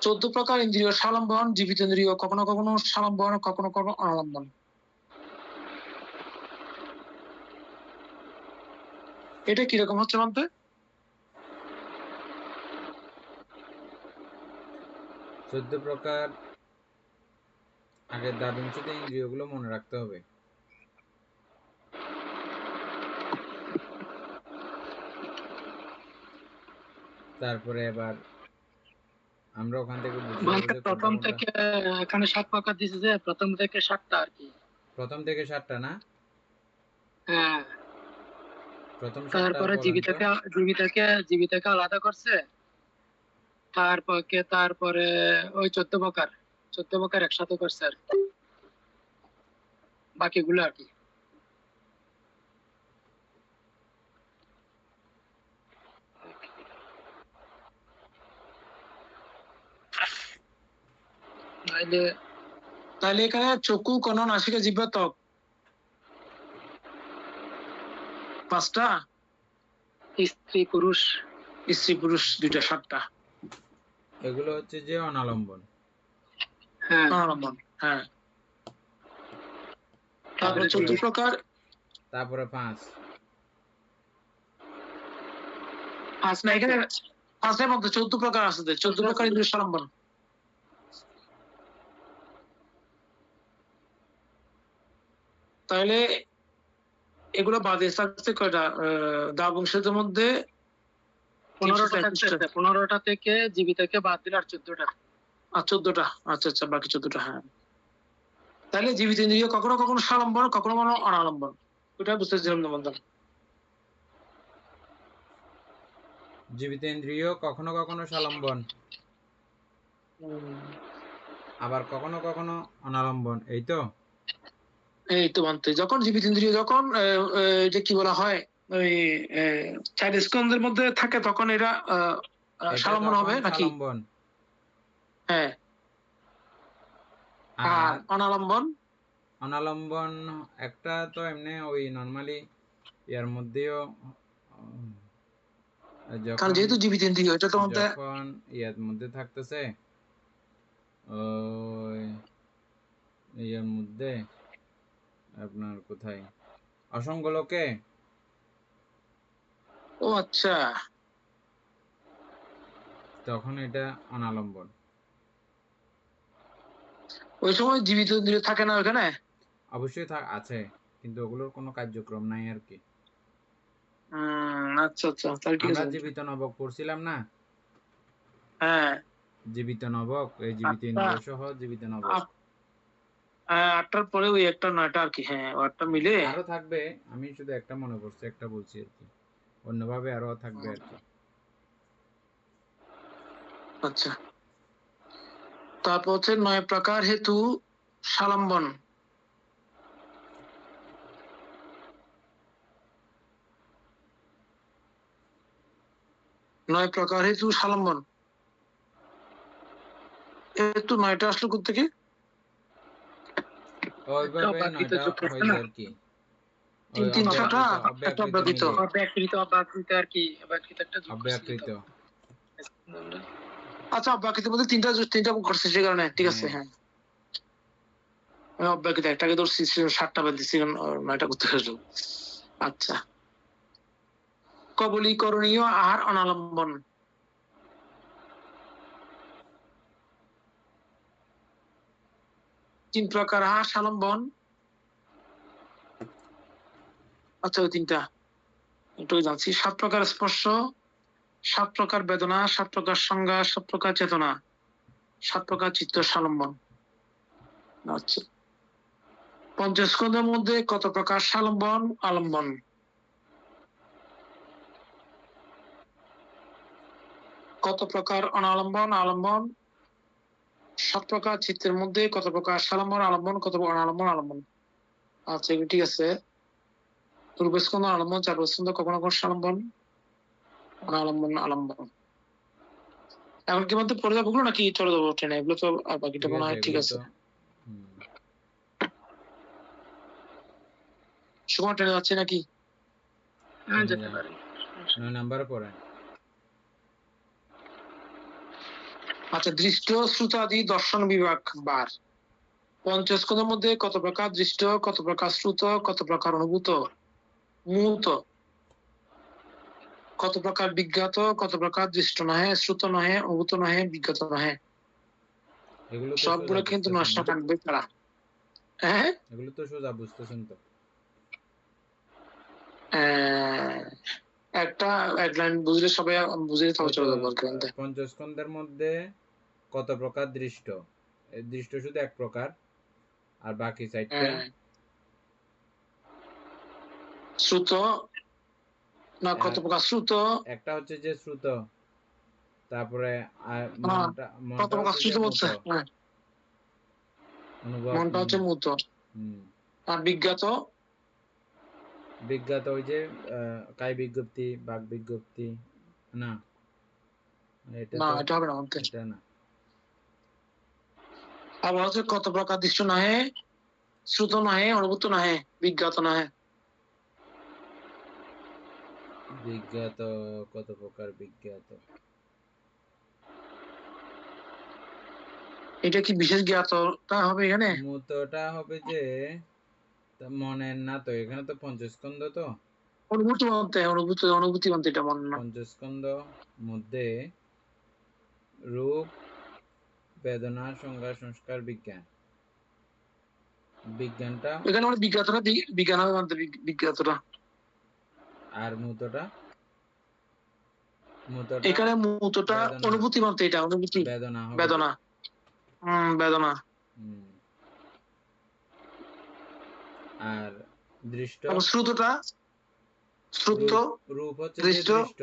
14 প্রকার ইন্দ্রিয় সালম্বন, জীবিত ইন্দ্রিয় কখনো কখনো সালম্বন, কখনো কখনো অনালম্বন। এটা কিরকম হচ্ছে বলতে? চোদ্দ প্রকার আগে দ্বাবিংশতি ইন্দ্রিয়গুলো মনে রাখতে হবে। তারপরে এবার আমরা ওখান থেকে বুঝে যাবো যে প্রথম থেকে এখানে 7 প্রকার দিছে, যে প্রথম থেকে 7টা আর কি। প্রথম থেকে 7টা না? হ্যাঁ। প্রথম 7টা তারপরে জীবিতাকে আলাদা করছে। তারপরে ওই 14 প্রকার একসাথে করছে আর কি, বাকিগুলো আর কি। তাহলে এখানে চক্ষু, কর্ণ, নাসিকা, জিহ্বা, ত্বক 5টা, স্ত্রী পুরুষ 2টা, 7টা। এগুলো হচ্ছে যে অনালম্বন। হ্যাঁ, অনালম্বন। হ্যাঁ। তারপরে 14 প্রকার, তারপরে 5 না, এখানে 5এর মধ্যে 14 প্রকার আছে, 14 প্রকার ইন্দ্রিয় সালম্বন। তাহলে এগুলো বাদে থাকছে কয়টা? দ্বাবিংশতির মধ্যে 15টা থেকে জীবিতাকে বাদ দিলে আর 14টা। 14টা। আচ্ছা আচ্ছা, বাকি 14টা। হ্যাঁ, তাহলে জীবিত ইন্দ্রিয় কখনো কখনো সালম্বন, কখনো কখনো অনালম্বন। ওটা বুঝতেছিলাম না বন্ধু। জীবিত ইন্দ্রিয় কখনো কখনো সালম্বন, আবার কখনো কখনো অনালম্বন, এই তো এই তো মানতে যখন জীবিত ইন্দ্রিয় যখন এটা কি বলা হয় ওই চার স্কন্ধের মধ্যে থাকে তখন এরা এটা সালম্বন হবে তখন নাকি? সালম্বন। হ্যাঁ। আর আর অনালম্বন অনালম্বন একটা তো এমনি ওই নর্মালি এর মধ্যেও কারণ যখন যেহেতু জীবিত ইন্দ্রিয় এটা তো মধ্যে যখন ইয়ার মধ্যে থাকতেছে ওই ইয়ার মধ্যে আপনার কোথায় অসংগলোকে, ও আচ্ছা তখন এটা অনালম্বন। ওই সময় জীবিত ইন্দ্রিয় থাকে না ওখানে? অবশ্যই আছে, কিন্তু ওগুলোর কোনো কার্যক্রম নাই আর কি। আচ্ছা আচ্ছা তাহলে ঠিক আমরা আছে। জীবিত নবক পড়ছিলাম না? হ্যাঁ জীবিত নবক, এই জীবিত আটটা ইন্দ্রিয় সহ জীবিত নবক। আটটার পরে ওই একটা নয়টা আর কি, হ্যাঁ আটটা মিলে। আরো থাকবে, আমি শুধু একটা মনে পড়ছে, একটা বলছি আর কি, অন্যভাবে আরো থাকবে আর কি। আচ্ছা তারপর হচ্ছে 9 প্রকার হেতু সালম্বন। নয় প্রকার হেতু সালম্বন, হেতু 9টা আসলো কোত্থেকে? ওইভাবে অব্যাকৃত 9টা যোগ করছে হয়েছে না, আর কি, তিন ওই তিন ছটা একটা অব্যাকৃত অব্যবহৃত। মিলে অব্যাকৃত অব্যাকৃত আর কি, অব্যাকৃত একটা যোগ করছিল অব্যাকৃত। তো। আচ্ছা অব্যবহৃত বলতে তিনটা করছে সে কারণে, ঠিক আছে হ্যাঁ। আমি অব্যবহৃত একটাকে ধরছি 7টা বাদ দিচ্ছি, 9টা করতে আসলো। আচ্ছা কবলীকরণীয় আহার অনালম্বন। তিন প্রকার আহার সালম্বন। আচ্ছা ওই তিনটা একটু জানছি। 7 প্রকার স্পর্শ, 7 প্রকার বেদনা, 7 প্রকার সংজ্ঞা, 7 প্রকার চেতনা, 7 প্রকার চিত্ত সালম্বন। আচ্ছা পঞ্চস্কন্ধের মধ্যে কত প্রকার সালম্বন আলম্বন? কত প্রকার অনালম্বন আলম্বন? 7 প্রকার চিত্তের মধ্যে কত প্রকার সালম্বন আলম্বন, কত প্রকার অনালম্বন আলম্বন? আচ্ছা এগুলো ঠিক আছে। পূর্বস্কন্ধ আলম্বন, চার স্কন্ধ কখনো কখনো সালম্বন অনালম্বন আলম্বন। এখন কি মধ্যে পড়ে যাবো নাকি চলে যাবো ট্রেনে? এগুলো তো আর বাকিটা মনে হয় ঠিক আছে। সময় ট্রেনে যাচ্ছে নাকি? হ্যাঁ যেতে পারি। 9 নাম্বারে পড়েন। আচ্ছা দৃষ্ট শ্রুতাদি দর্শন বিভাগ বার। পঞ্চস্কন্ধের মধ্যে কত প্রকার দৃষ্ট, কত প্রকার শ্রুত, কত প্রকার অনুভূত মূত, কত প্রকার বিজ্ঞাত, কত প্রকার দৃষ্ট নহে, শ্রুত নহে, অনুভূত নহে, বিজ্ঞাত নহে। এগুলো তো সবগুলো কিন্তু নষ্ট থাকবে তারা। হ্যাঁ এগুলো তো সোজা বুঝতেছেন তো? একটা এক লাইন বুঝলে সবাই বুঝে তবে চলে যাবো আর কি। পঞ্চস্কন্ধের মধ্যে কত প্রকার দৃষ্ট? দৃষ্ট শুধু এক প্রকার, আর বাকি 4টা শ্রুত না, কত প্রকার শ্রুত? একটা হচ্ছে যে শ্রুত, তারপরে কত প্রকার শ্রুত বলছে, মনটা হচ্ছে মূত। আর বিজ্ঞাত? বিজ্ঞাত ওই যে কায় বিজ্ঞপ্তি, বাক বিজ্ঞপ্তি না, এটা না তো এটা হবে না, এটা না। আবার হচ্ছে কত প্রকার দৃষ্ট নহে, শ্রুত নহে, অনুভূত নহে, বিজ্ঞাত নহে। বিজ্ঞাত কত প্রকার বিজ্ঞাত? এটা কি বিশেষ জ্ঞাতটা হবে এখানে? মূতটা হবে যে মনের না তো, এখানে তো পঞ্চস্কন্ধ তো অনুভূতি বলতে, অনুভূতি বলতে এটা মনে না। পঞ্চস্কন্ধ মধ্যে রূপ, বেদনা, সংজ্ঞা, সংস্কার, বিজ্ঞান। বিজ্ঞানটা এখানে মানে বিজ্ঞাতটা বিজ্ঞান হবে মানতে, বিজ্ঞাতটা। আর মূতটা এখানে মূতটা অনুভূতি বলতে, এটা অনুভূতি বেদনা হবে। বেদনা বেদনা। আর দৃষ্ট শ্রুতটা শ্রুত রূপ হচ্ছে যে দৃষ্ট দৃষ্ট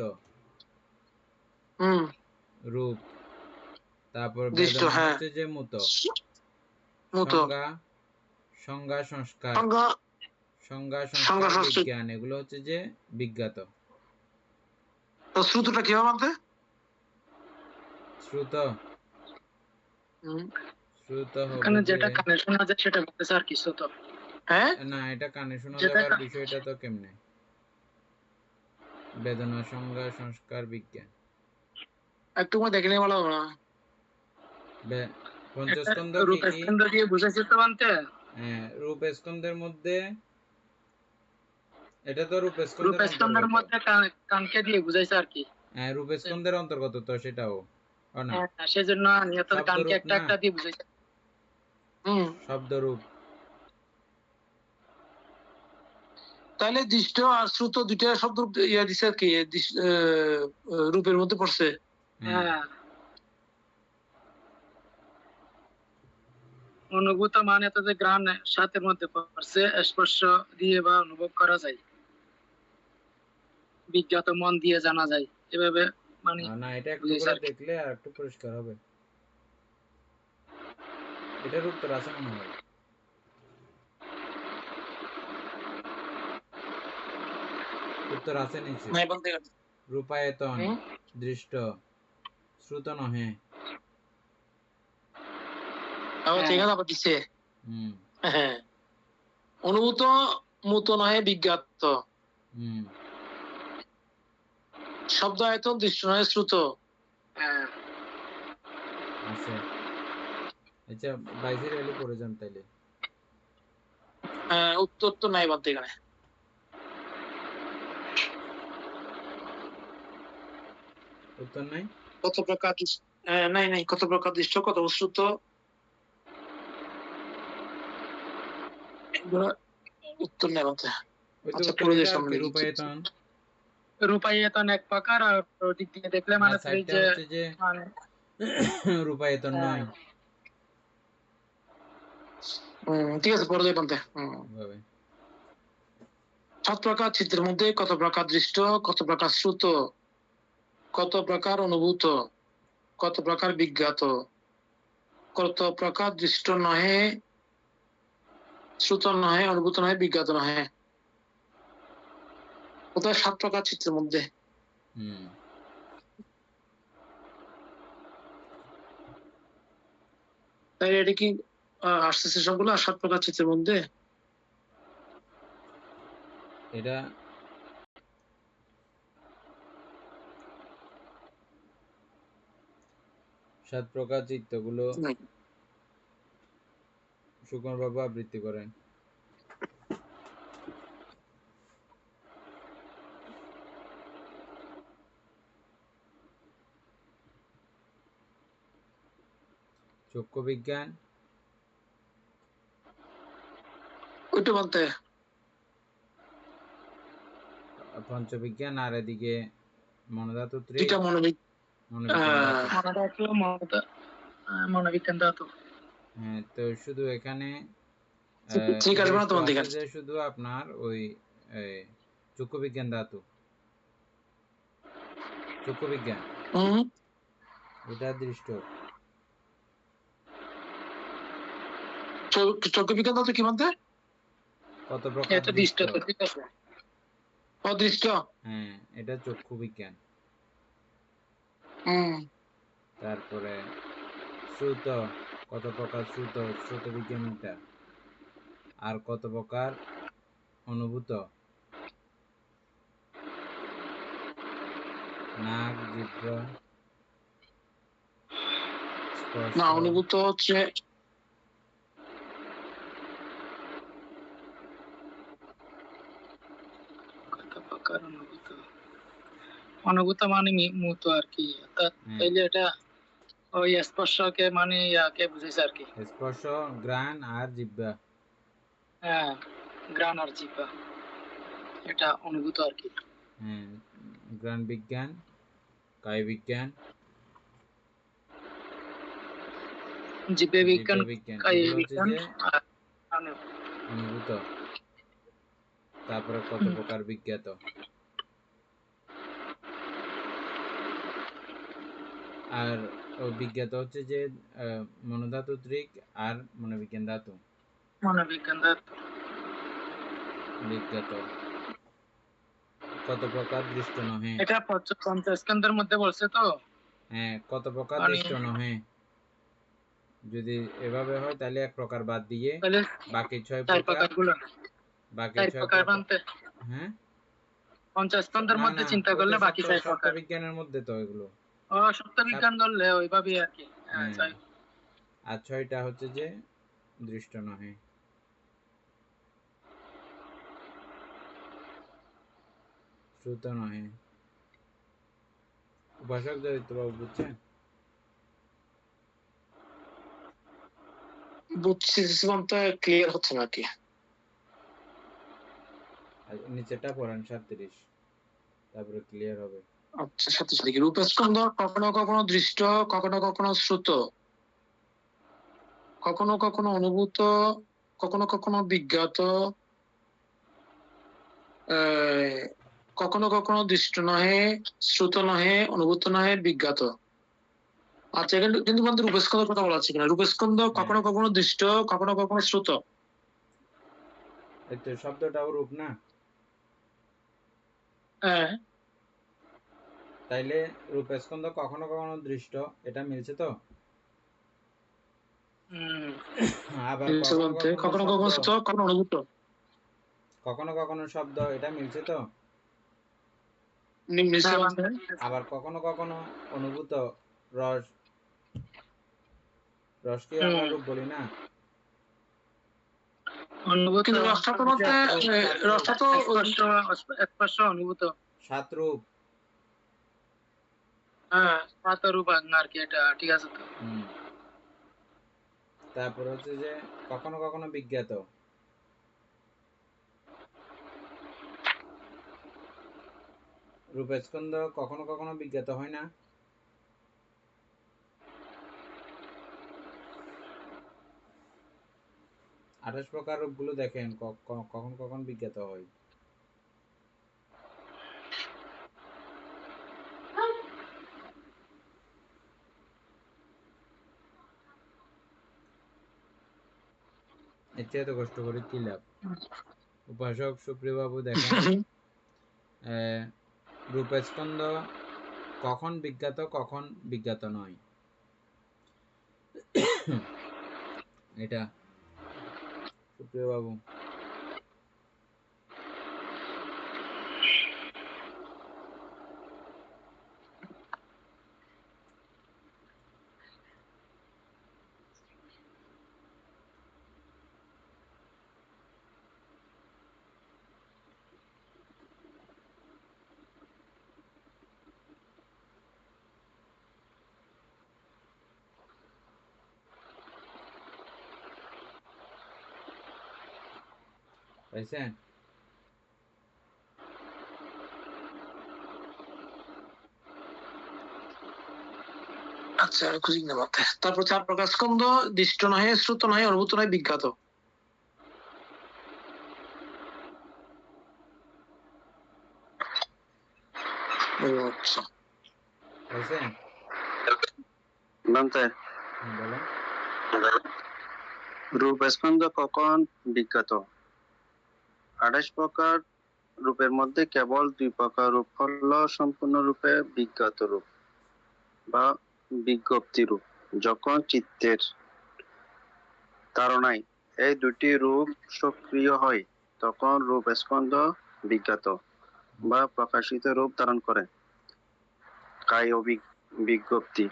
রূপ, তারপর দৃষ্ট, বেদনা হ্যাঁ। হচ্ছে যে মূত, মূত, সংজ্ঞা, সংজ্ঞা সংস্কার, সংজ্ঞা, সংজ্ঞা সংজ্ঞা সংস্কার সংস্কৃত। বিজ্ঞান, এগুলো হচ্ছে যে বিজ্ঞাত। তো শ্রুতটা কিভাবে মানতে? শ্রুত, হুম। শ্রুত হবে এখানে যে, যেটা কানে শোনা যায় সেটা বলতেছে আর কিছু তো। হ্যাঁ, না এটা কানে শোনা যেটা যাবার বিষয়টা তো কেমনে? বেদনা, সংজ্ঞা সংস্কার বিজ্ঞান, একটু করে দেখে নিয়ে ভালো হবে না? বে- এটা পঞ্চস্কন্ধ কি রূপ কি? স্কন্ধ দিয়ে বুঝাইছে তো মানতে। রূপ স্কন্ধের মধ্যে, এটা তো রূপ রূপ স্কন্ধের স্কন্ধের অন্তর্গত। মধ্যে কানকে দিয়ে বুঝাইছে আর কি। রূপ স্কন্ধের অন্তর্গত তো সেটাও, ও না, সেজন্য নিহত কানকে শব্দরূপ একটা না, একটা দিয়ে বুঝাইছে। হুম। শব্দরূপ। তাহলে দৃষ্ট আর শ্রুত দুইটা শব্দ ইয়া দিছে আর কি, রূপের মধ্যে পড়ছে। হ্যাঁ, হ্যাঁ, অনুভূত মানে তো যে গ্রাণ সাথের মধ্যে পড়ছে, স্পর্শ দিয়ে বা অনুভব করা যায়, বিজ্ঞাত মন দিয়ে জানা যায়, এভাবে মানে না এটা একটু বুঝাইছে করে আর কি। দেখলে আর একটু পরিষ্কার হবে। এটার উত্তর আছে মনে হয়। উত্তর আছে নিচে। নাই বলতে গেলে। রূপায়তন, হুম। দৃষ্ট, শ্রুত নহে। আবার হ্যাঁ, ঠিক আছে, আবার দিছে। হুম হ্যাঁ, অনুভূত, মূত নহে বিজ্ঞাত, হুম শব্দ আয়তন, দৃষ্ট নহে শ্রুত। হ্যাঁ, আছে। আচ্ছা, বাইশের ভ্যালু পড়ে যান তাইলে। উত্তর তো নাই বলতে গেলে। উত্তর নাই। কত প্রকার নাই নাই, কত প্রকার দৃষ্ট, কত শ্রুত, এগুলো উত্তর নাই বলতে। ওই তো আচ্ছা, উত্তর পড়ে এটা যাই আর সামনে কি, লিখছি। রূপায়তন। রূপায়তন এক প্রকার, আর ওদিক দিয়ে দেখলে আর মানে তো এই সাইডটা যে হচ্ছে যে মানে রূপায়তন নয়। ঠিক আছে, পড়ে যাই বলতে। এভাবে। 7 প্রকার চিত্রের মধ্যে কত প্রকার দৃষ্ট, কত প্রকার শ্রুত, কত প্রকার অনুভূত, কত প্রকার বিজ্ঞাত, কত প্রকার দৃষ্ট নহে, শ্রুত নহে, অনুভূত নহে, বিজ্ঞাত নহে। কোথায় 7 প্রকার চিত্রের মধ্যে? হুম তাই এটা কি আসতেছে সবগুলো 7 প্রকার চিত্রের মধ্যে? এটা 7 প্রকার চিত্তগুলো সুকুমারবাবু আবৃত্তি করেন। চক্ষু বিজ্ঞান, ওইটা বলতে পঞ্চবিজ্ঞান, আর এদিকে মনোধাতু ত্রিক, দুইটা মনোবিজ্ঞান ধাতু। মনোধাতু, মনোবিজ্ঞান ধাতু। হ্যাঁ, তো শুধু এখানে ঠিক আসবে না দৃষ্ট তোমার দিকে? আছে যে শুধু আপনার ওই চক্ষু বিজ্ঞান ধাতু, চক্ষু বিজ্ঞান এটা দৃষ্ট। চক্ষু বিজ্ঞান তো কি বলতে? কত প্রকার এটা দৃষ্ট। দৃষ্ট তো ঠিক আছে। অদৃষ্ট। হ্যাঁ, এটা চক্ষু বিজ্ঞান। তারপরে শ্রুত, কত প্রকার শ্রুত, শ্রুত বিজ্ঞান এটা। আর কত প্রকার অনুভূত, নাক, জিহ্বা, স্পর্শ। না, অনুভূত হচ্ছে কত প্রকার অনুভূত, অনুভূত মানে মূত আর কি, অর্থাৎ তাইলে এটা ওই স্পর্শকে মানে ইয়াকে বুঝাইছে আর কি। স্পর্শ, ঘ্রাণ আর জিহ্বা। হ্যাঁ, ঘ্রাণ আর জিহ্বা, এটা অনুভূত আর কি। হ্যাঁ, ঘ্রাণ বিজ্ঞান, কায় বিজ্ঞান, জিহ্বা বিজ্ঞান, জিহ্বা বিজ্ঞান, কায় এগুলো হচ্ছে বিজ্ঞান যে আর অনুভূত। তারপরে কত প্রকার বিজ্ঞাত। আর ও বিজ্ঞাত হচ্ছে যে মনোধাতুত্রিক আর মনোবিজ্ঞান ধাতু। মনোবিজ্ঞান ধাতু। বিজ্ঞাত কত প্রকার দৃষ্ট নহে। এটা পঞ্চস্কন্ধের মধ্যে বলছে তো। হ্যাঁ, কত প্রকার মানে দৃষ্ট নহে। যদি এভাবে হয় তাহলে এক প্রকার বাদ দিয়ে তাহলে বাকি 6 চার প্রকার, প্রকারগুলো বাকি 4 6 প্রকার প্রকার। বানতে হ্যাঁ, পঞ্চস্কন্ধের না মধ্যে না, চিন্তা ওই তো করলে বাকি 4 সপ্ত প্রকার। বিজ্ঞানের মধ্যে তো এগুলো। ও সপ্তবিজ্ঞান করলে ওইভাবেই আর কি। হ্যাঁ, ছয়। আর 6টা হচ্ছে যে দৃষ্ট নহে। শ্রুত নহে। উপাসক চরিত্রবাবু বুঝছেন? বুঝছি বলতে ক্লিয়ার হচ্ছে না কি। আর নিচেটা পড়েন 37, তারপরে ক্লিয়ার হবে। আচ্ছা, সাথে সাথে কি রূপস্কন্ধ কখনো কখনো দৃষ্ট, কখনো কখনো শ্রুত, কখনো কখনো অনুভূত, কখনো কখনো বিজ্ঞাত, কখনো কখনো দৃষ্ট নহে, শ্রুত নহে, অনুভূত নহে, বিজ্ঞাত। আচ্ছা, এখানে কিন্তু বলতে রূপস্কন্ধ কথা বলা আছে কিনা? রূপস্কন্ধ কখনো কখনো দৃষ্ট, কখনো কখনো শ্রুত। এই তো শব্দটাও রূপ না? হ্যাঁ, তাইলে রূপস্কন্ধ কখনো কখনো দৃষ্ট, এটা মিলছে তো? আবার কখনো কখনো কখনো শব্দ, কখনো শ্রুত, কখনো অনুভূত। কখনো কখনো শব্দ, এটা মিলছে তো? মিলছে বলতে আবার কখনো কখনো অনুভূত রস, রসকে আমরা রূপ বলি না? অনুভূত কিন্তু রসটা তো বলতে রসটা তো স্পর্শ অনুভূত। 7 রূপ। হ্যাঁ, 7 রূপ আর কি, এটা ঠিক আছে তো। তারপর হচ্ছে যে কখনো কখনো বিজ্ঞাত। রূপস্কন্ধ কখনো কখনো বিজ্ঞাত হয় না? আঠাশ প্রকার রূপগুলো দেখেন কখন কখন বিজ্ঞাত হয়। এতে এত কষ্ট করে কি লাভ? উপাসক সুপ্রিয় বাবু দেখেন, রূপস্কন্ধ কখন বিজ্ঞাত কখন বিজ্ঞাত নয়, এটা সুপ্রিয় বাবু। পাইছেন? আচ্ছা, খুঁজি না মাথায়। তারপর 4 প্রকার স্কন্ধ দৃষ্ট নহে, শ্রুত নহে, অনুভূত নহে, বিজ্ঞাত। আচ্ছা, পাইছেন? বলতে বলেন। রূপস্কন্ধ কখন বিজ্ঞাত? 28 প্রকার রূপের মধ্যে কেবল 2 প্রকার রূপ হল সম্পূর্ণরূপে বিজ্ঞাত রূপ বা বিজ্ঞপ্তি রূপ। যখন চিত্তের ধারণায় এই দুটি রূপ সক্রিয় হয় তখন রূপস্কন্ধ বিজ্ঞাত বা প্রকাশিত রূপ ধারণ করে। কায় বিজ্ঞপ্তি,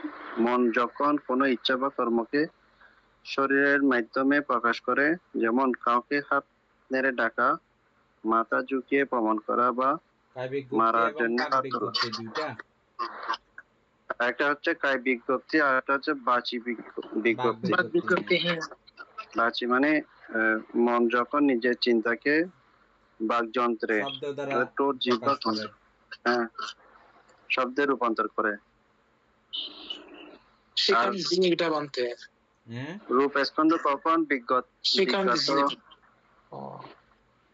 মন যখন কোনো ইচ্ছা বা কর্মকে শরীরের মাধ্যমে প্রকাশ করে, যেমন কাউকে হাত নেড়ে ডাকা, মাথা ঝুঁকিয়ে প্রমাণ করা বা কায় বিজ্ঞপ্তি মারার এবং জন্য বাক হাত তোলা। বিজ্ঞপ্তি দুইটা? একটা হচ্ছে কায় বিজ্ঞপ্তি আর একটা হচ্ছে বাচি বিজ্ঞপ্তি। বাচি মানে মন যখন নিজের চিন্তাকে বাকযন্ত্রে শব্দ দ্বারা টোট জিহ্বা প্রকাশ করে। হ্যাঁ, শব্দে রূপান্তর করে। এটা বানতে রূপস্কন্ধ কখন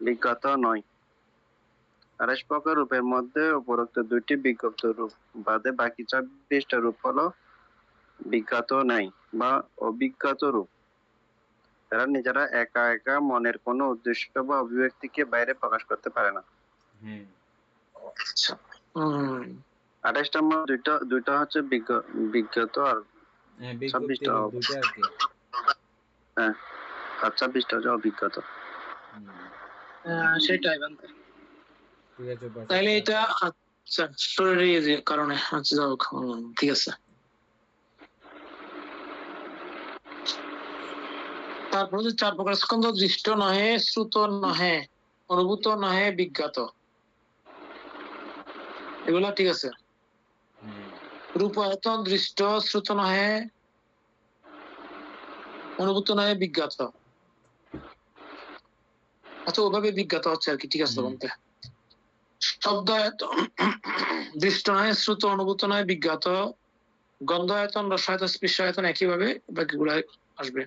বিজ্ঞাত নয়? 28 প্রকার রূপের মধ্যে উপরোক্ত 2টি বিজ্ঞপ্ত রূপ বাদে বাকি 26টা রূপ হলো বিজ্ঞাত নাই বা অবিজ্ঞাত রূপ। তারা নিজেরা একা একা মনের কোনো উদ্দেশ্য বা অভিব্যক্তিকে বাইরে প্রকাশ করতে পারে না। আচ্ছা। 28 নম্বর দুইটা হচ্ছে বিজ্ঞাত আর 26টা দুইটা আর কি। হ্যাঁ, আর 26টা হচ্ছে অবিজ্ঞাত। সেটাই বান্ধব। ঠিক আছে, তাহলে এটা আচ্ছা শরীরের কারণে আচ্ছা যাও, ঠিক আছে। তারপর হচ্ছে 4 প্রকার স্কন্ধ: দৃষ্ট নহে, শ্রুত নহে, অনুভূত নহে, বিজ্ঞাত। এগুলা ঠিক আছে। রূপ আয়তন দৃষ্ট, শ্রুত নহে, অনুভূত নহে, বিজ্ঞাত। আচ্ছা ওভাবে বিজ্ঞাত হচ্ছে আর কি, ঠিক আছে বলতে। শব্দ আয়তন দৃষ্ট নহে, শ্রুত, অনুভূত নহে, বিজ্ঞাত। গন্ধ আয়তন, রস আয়তন, স্পর্শ আয়তন একইভাবে বাকিগুলো আসবে।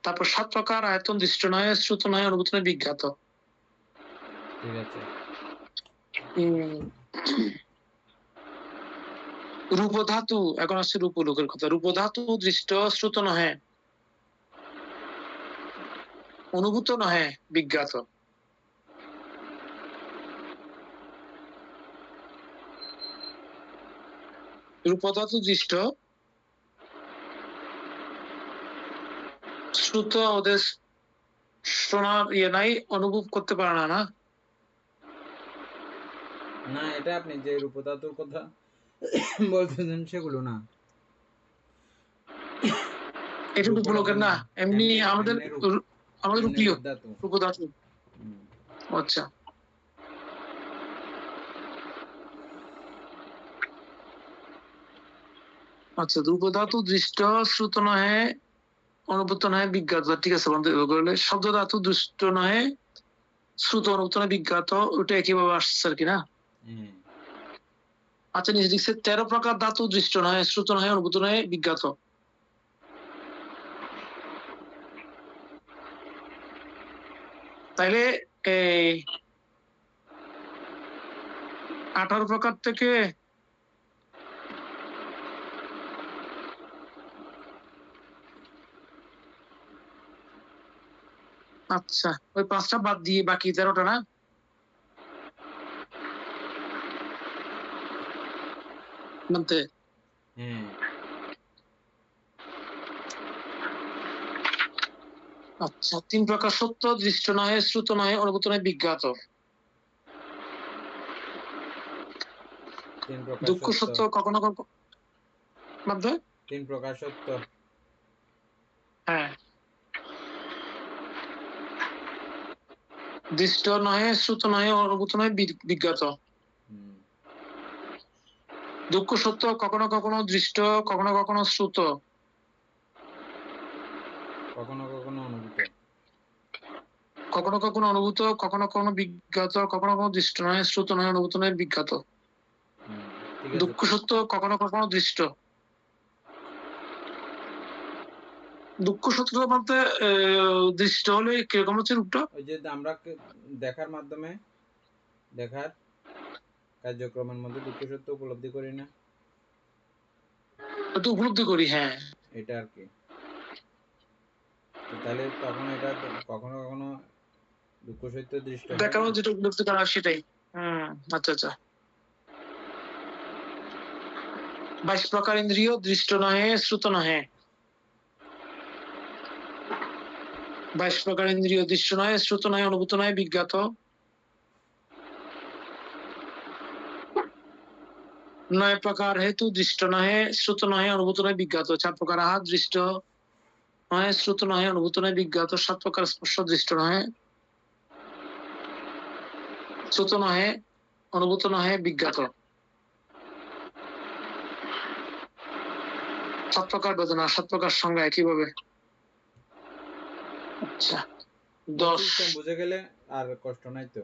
তারপর 7 প্রকার আয়তন: দৃষ্ট নহে, শ্রুত নহে, অনুভূত নহে, বিজ্ঞাত। ঠিক আছে। রূপ ধাতু, এখন আসছে রূপ লোকের কথা। রূপ ধাতু দৃষ্ট, শ্রুত নহে, অনুভূত নহে, বিজ্ঞাত। রূপ ধাতু দৃষ্ট, শ্রুত ওদের শোনার নাই, অনুভব করতে পারে না। না না, এটা আপনি যে রূপধাতুর কথা বলতেছেন সেগুলো না, এটা রূপ লোকের না, এমনি আমাদের রূপীয় রূপ ধাতু। আচ্ছা আচ্ছা, রূপ ধাতু দৃষ্ট, শ্রুত নহে, অনুভূত নহে, বিজ্ঞাত। ঠিক আছে বন্ধু। শব্দ ধাতু দৃষ্ট নহে, শ্রুত, অনুভূত নহে, বিজ্ঞাত। ওটা একইভাবে আসছে আর কি না। আচ্ছা নিচে দিচ্ছে 13 প্রকার ধাতু: দৃষ্ট নহে, শ্রুত নহে, অনুভূত নহে, বিজ্ঞাত। তাইলে এই 18 প্রকার থেকে আচ্ছা ওই 5টা বাদ দিয়ে বাকি 13টা না। মানতে আচ্ছা 3 প্রকার সত্য: দৃষ্ট নহে, শ্রুত নহে, অনুভূত নহে, বিজ্ঞাত। দুঃখ সত্য কখনো কখনো মানতে 3 প্রকার সত্য। হ্যাঁ, দৃষ্ট নহে, শ্রুত নহে, অনুভূত নহে, বিজ্ঞাত। দুঃখ সত্য কখনো কখনো দৃষ্ট, কখনো কখনো শ্রুত, কখনো কখনো অনুভূত, কখনো কখনো অনুভূত, কখনো কখনো বিজ্ঞাত, কখনো কখনো দৃষ্ট নয়, শ্রুত নয়, অনুভূত নয়, বিজ্ঞাত। দুঃখ সত্য কখনো কখনো দৃষ্ট। দুঃখ সত্য বলতে দৃষ্ট হলে কিরকম হচ্ছে রূপটা? ওই যে আমরা দেখার মাধ্যমে, দেখার কার্যক্রমের মধ্যে দুঃখ সত্য উপলব্ধি করি না, তো উপলব্ধি করি। হ্যাঁ, এটা আর কি। তাহলে তখন এটা কখনো কখনো দুঃখ সত্য দৃষ্ট দেখানো যেটা উপলব্ধি করা সেটাই। আচ্ছা আচ্ছা। 22 প্রকার ইন্দ্রিয়: দৃষ্ট নহে, শ্রুত নহে। 22 প্রকার ইন্দ্রিয়: দৃষ্ট নহে, শ্রুত নহে, অনুভূত নহে, বিজ্ঞাত। 9 প্রকার হেতু: দৃষ্ট নহে, শ্রুত নহে, অনুভূত নহে, বিজ্ঞাত। 4 প্রকার হাত: দৃষ্ট নহে, শ্রুত নহে, অনুভূত নহে, বিজ্ঞাত। 7 প্রকার স্পর্শ: দৃষ্ট নহে, শ্রুত নহে, অনুভূত নহে, বিজ্ঞাত। 7 প্রকার বেদনা, 7 প্রকার সংজ্ঞা একইভাবে। আচ্ছা 10 বুঝে গেলে আর কষ্ট নাই তো।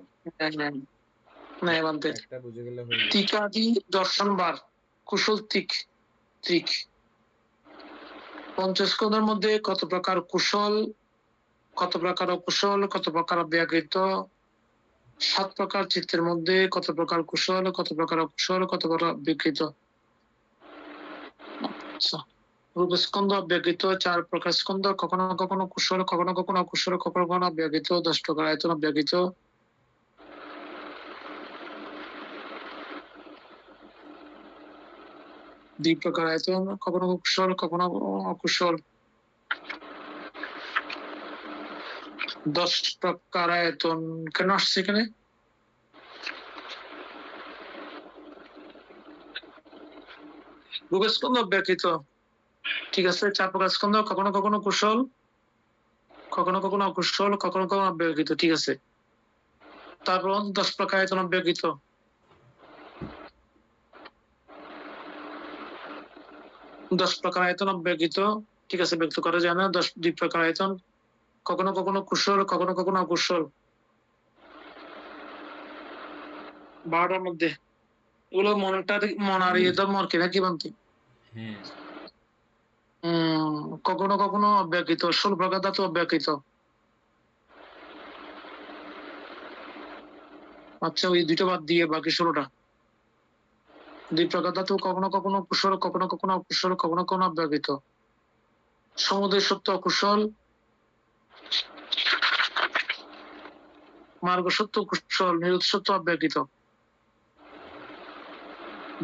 না মানতে একটা বুঝে গেলে হয়ে যায়। টিকাদি দর্শনবার কুশল ত্রিক। পঞ্চস্কন্ধের মধ্যে কত প্রকার কুশল, কত প্রকার অকুশল, কত প্রকার অব্যাকৃত। 7 প্রকার চিত্তের মধ্যে কত প্রকার কুশল, কত প্রকার অকুশল, কত প্রকার অব্যাকৃত। আচ্ছা রূপ স্কন্ধ অব্যবহৃত, 4 প্রকার স্কন্ধ, কখনো কখনো কুশল, কখনো কখনো অকুশল, কখনো কখনো অব্যবহৃত, 10 প্রকার আয়তন অব্যবহৃত। দুই প্রকার আয়তন, কখনো কুশল, কখনো অকুশল। 10 প্রকার আয়তন কেন আসছে এখানে? রূপ স্কন্ধ অব্যবহৃত, ঠিক আছে। 4 প্রকার স্কন্ধ, কখনো কখনো কুশল, কখনো কখনো অকুশল, কখনো কখনো অব্যবহৃত, ঠিক আছে। তারপর 10 প্রকার আয়তন অব্যবহৃত। 10 প্রকার আয়তন অব্যবহৃত, ঠিক আছে, ব্যক্ত করা যায় না। 2 প্রকার আয়তন, কখনো কখনো কুশল, কখনো কখনো অকুশল। 12টার মধ্যে এগুলো মনার মর কিনা কি বানতে? কখনো কখনো অব্যবহৃত, 16 প্রকার ধাতু অব্যবহৃত। আচ্ছা, ওই 2টা বাদ দিয়ে বাকি 16টা। 2 প্রকার ধাতু, কখনো কখনো কুশল, কখনো কখনো অকুশল, কখনো কখনো অব্যবহৃত। সমুদয় সত্য অকুশল, মার্গ সত্য কুশল, নিরোধ সত্য অব্যবহৃত।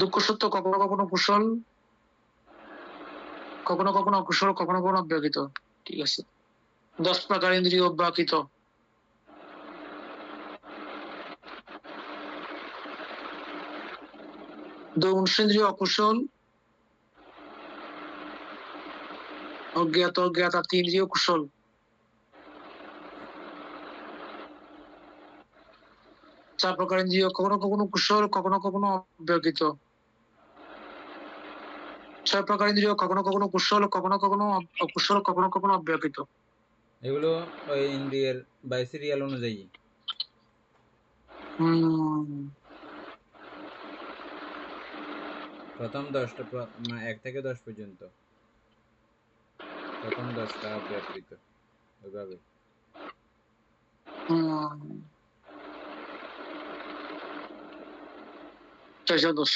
দুঃখ সত্য কখনো কখনো কুশল, কখনো কখনো অকুশল, কখনো কখনো অব্যবহৃত, ঠিক আছে। 10 প্রকার ইন্দ্রিয় অব্যবহৃত। দংশেন্দ্রিয় অকুশল, অজ্ঞাত অজ্ঞাতার্থ ইন্দ্রিয় কুশল। 4 প্রকার ইন্দ্রিয়, কখনো কখনো কুশল, কখনো কখনো অব্যবহৃত। 6 প্রকার ইন্দ্রিয়, কখনো কখনো কুশল, কখনো কখনো অকুশল, কখনো কখনো অব্যবহৃত। এগুলো ওই ইন্দ্রিয়ের বাই সিরিয়াল অনুযায়ী। প্রথম 10টা 1 থেকে 10 পর্যন্ত, প্রথম 10টা অব্যবহৃত ওইভাবে।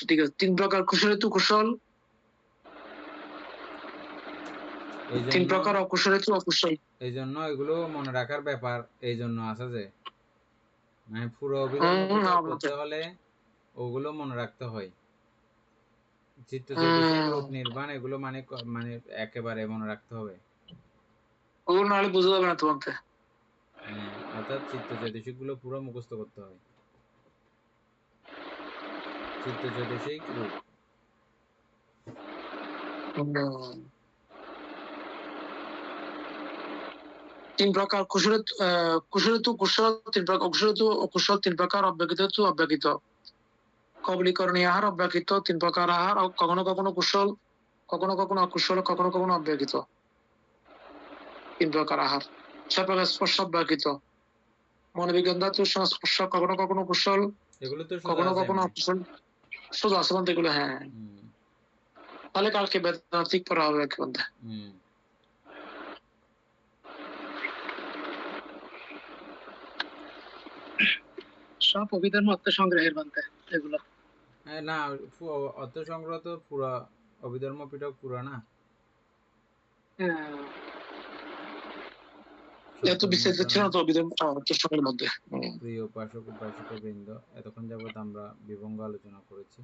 ঠিক আছে। 3 প্রকার কুশলেতু কুশল, 3 প্রকার অকুশলেতু অকুশল। এই জন্য এগুলো মনে রাখার ব্যাপার এই জন্য আছে যে মানে পুরো অভিধর্ম পিটক করতে হলে ওগুলো মনে রাখতে হয়। চিত্ত চৈতসিক রূপ নির্বাণ এগুলো মানে একেবারে মনে রাখতে হবে। ওগুলো নাহলে বোঝা যাবে না তোমাকে। অর্থাৎ চিত্ত চৈতসিক গুলো পুরো মুখস্থ করতে হয়। চিত্ত চৈতসিক রূপ। তিন প্রকার কুশলেতু কুশল, 3 প্রকার অকুশলেতু অকুশল, 3 প্রকার অব্যবহৃত অব্যবহৃত। কবলীকরণীয় আহার অব্যবহৃত, 3 প্রকার আহার, কখনো কখনো কুশল, কখনো কখনো অকুশল, কখনো কখনো অব্যবহৃত। 3 প্রকার আহার। 6 প্রকার স্পর্শ অব্যবহৃত। মনোবিজ্ঞান ধাতু সংস্পর্শ, কখনো কখনো কুশল, এগুলো তো কখনো কখনো অকুশল। শুধু আছে বলতে এগুলো, হ্যাঁ। তাহলে কালকে বেদনা ঠিক করা হবে একেবারে। সব অভিধর্ম অর্থ সংগ্রহের বান্তে এগুলো। না, অর্থ সংগ্রহ তো পুরা অভিধর্ম পিটক পুরা না। এত বিস্তারিত ছিল না তো অভিধর্ম অর্থ সংগ্রহের মধ্যে। প্রিয় উপাসক উপাসিকা বৃন্দ, এতক্ষণ যাবৎ আমরা বিভঙ্গ আলোচনা করেছি।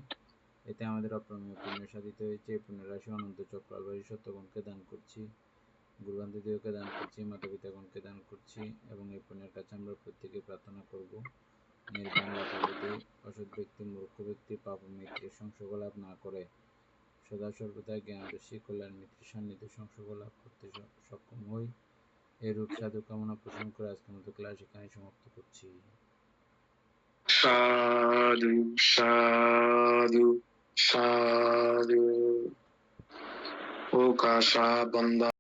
এতে আমাদের অপ্রমেয় পুণ্য সাধিত হয়েছে। এই পুণ্যের রাশি অনন্ত চক্রালবাসী সত্যগণকে দান করছি, গুরুবান্ধবীকে দান করছি, মাতা পিতাগণকে দান করছি এবং এই পুণ্যের কাছে আমরা প্রত্যেকে প্রার্থনা করব নির্বাণ লাভাবধি অসৎ ব্যক্তি, মূর্খ ব্যক্তি, পাপ মিত্রের সংসর্গ লাভ না করে সদা সর্বদা জ্ঞানদর্শী কল্যাণ মিত্রের সান্নিধ্যে সংসর্গ লাভ করতে সক্ষম হই। এরূপ সাধু কামনা পোষণ করে আজকের মতো ক্লাস এখানে সমাপ্ত করছি। সাধু সাধু সাধু ও কাশা বন্দা।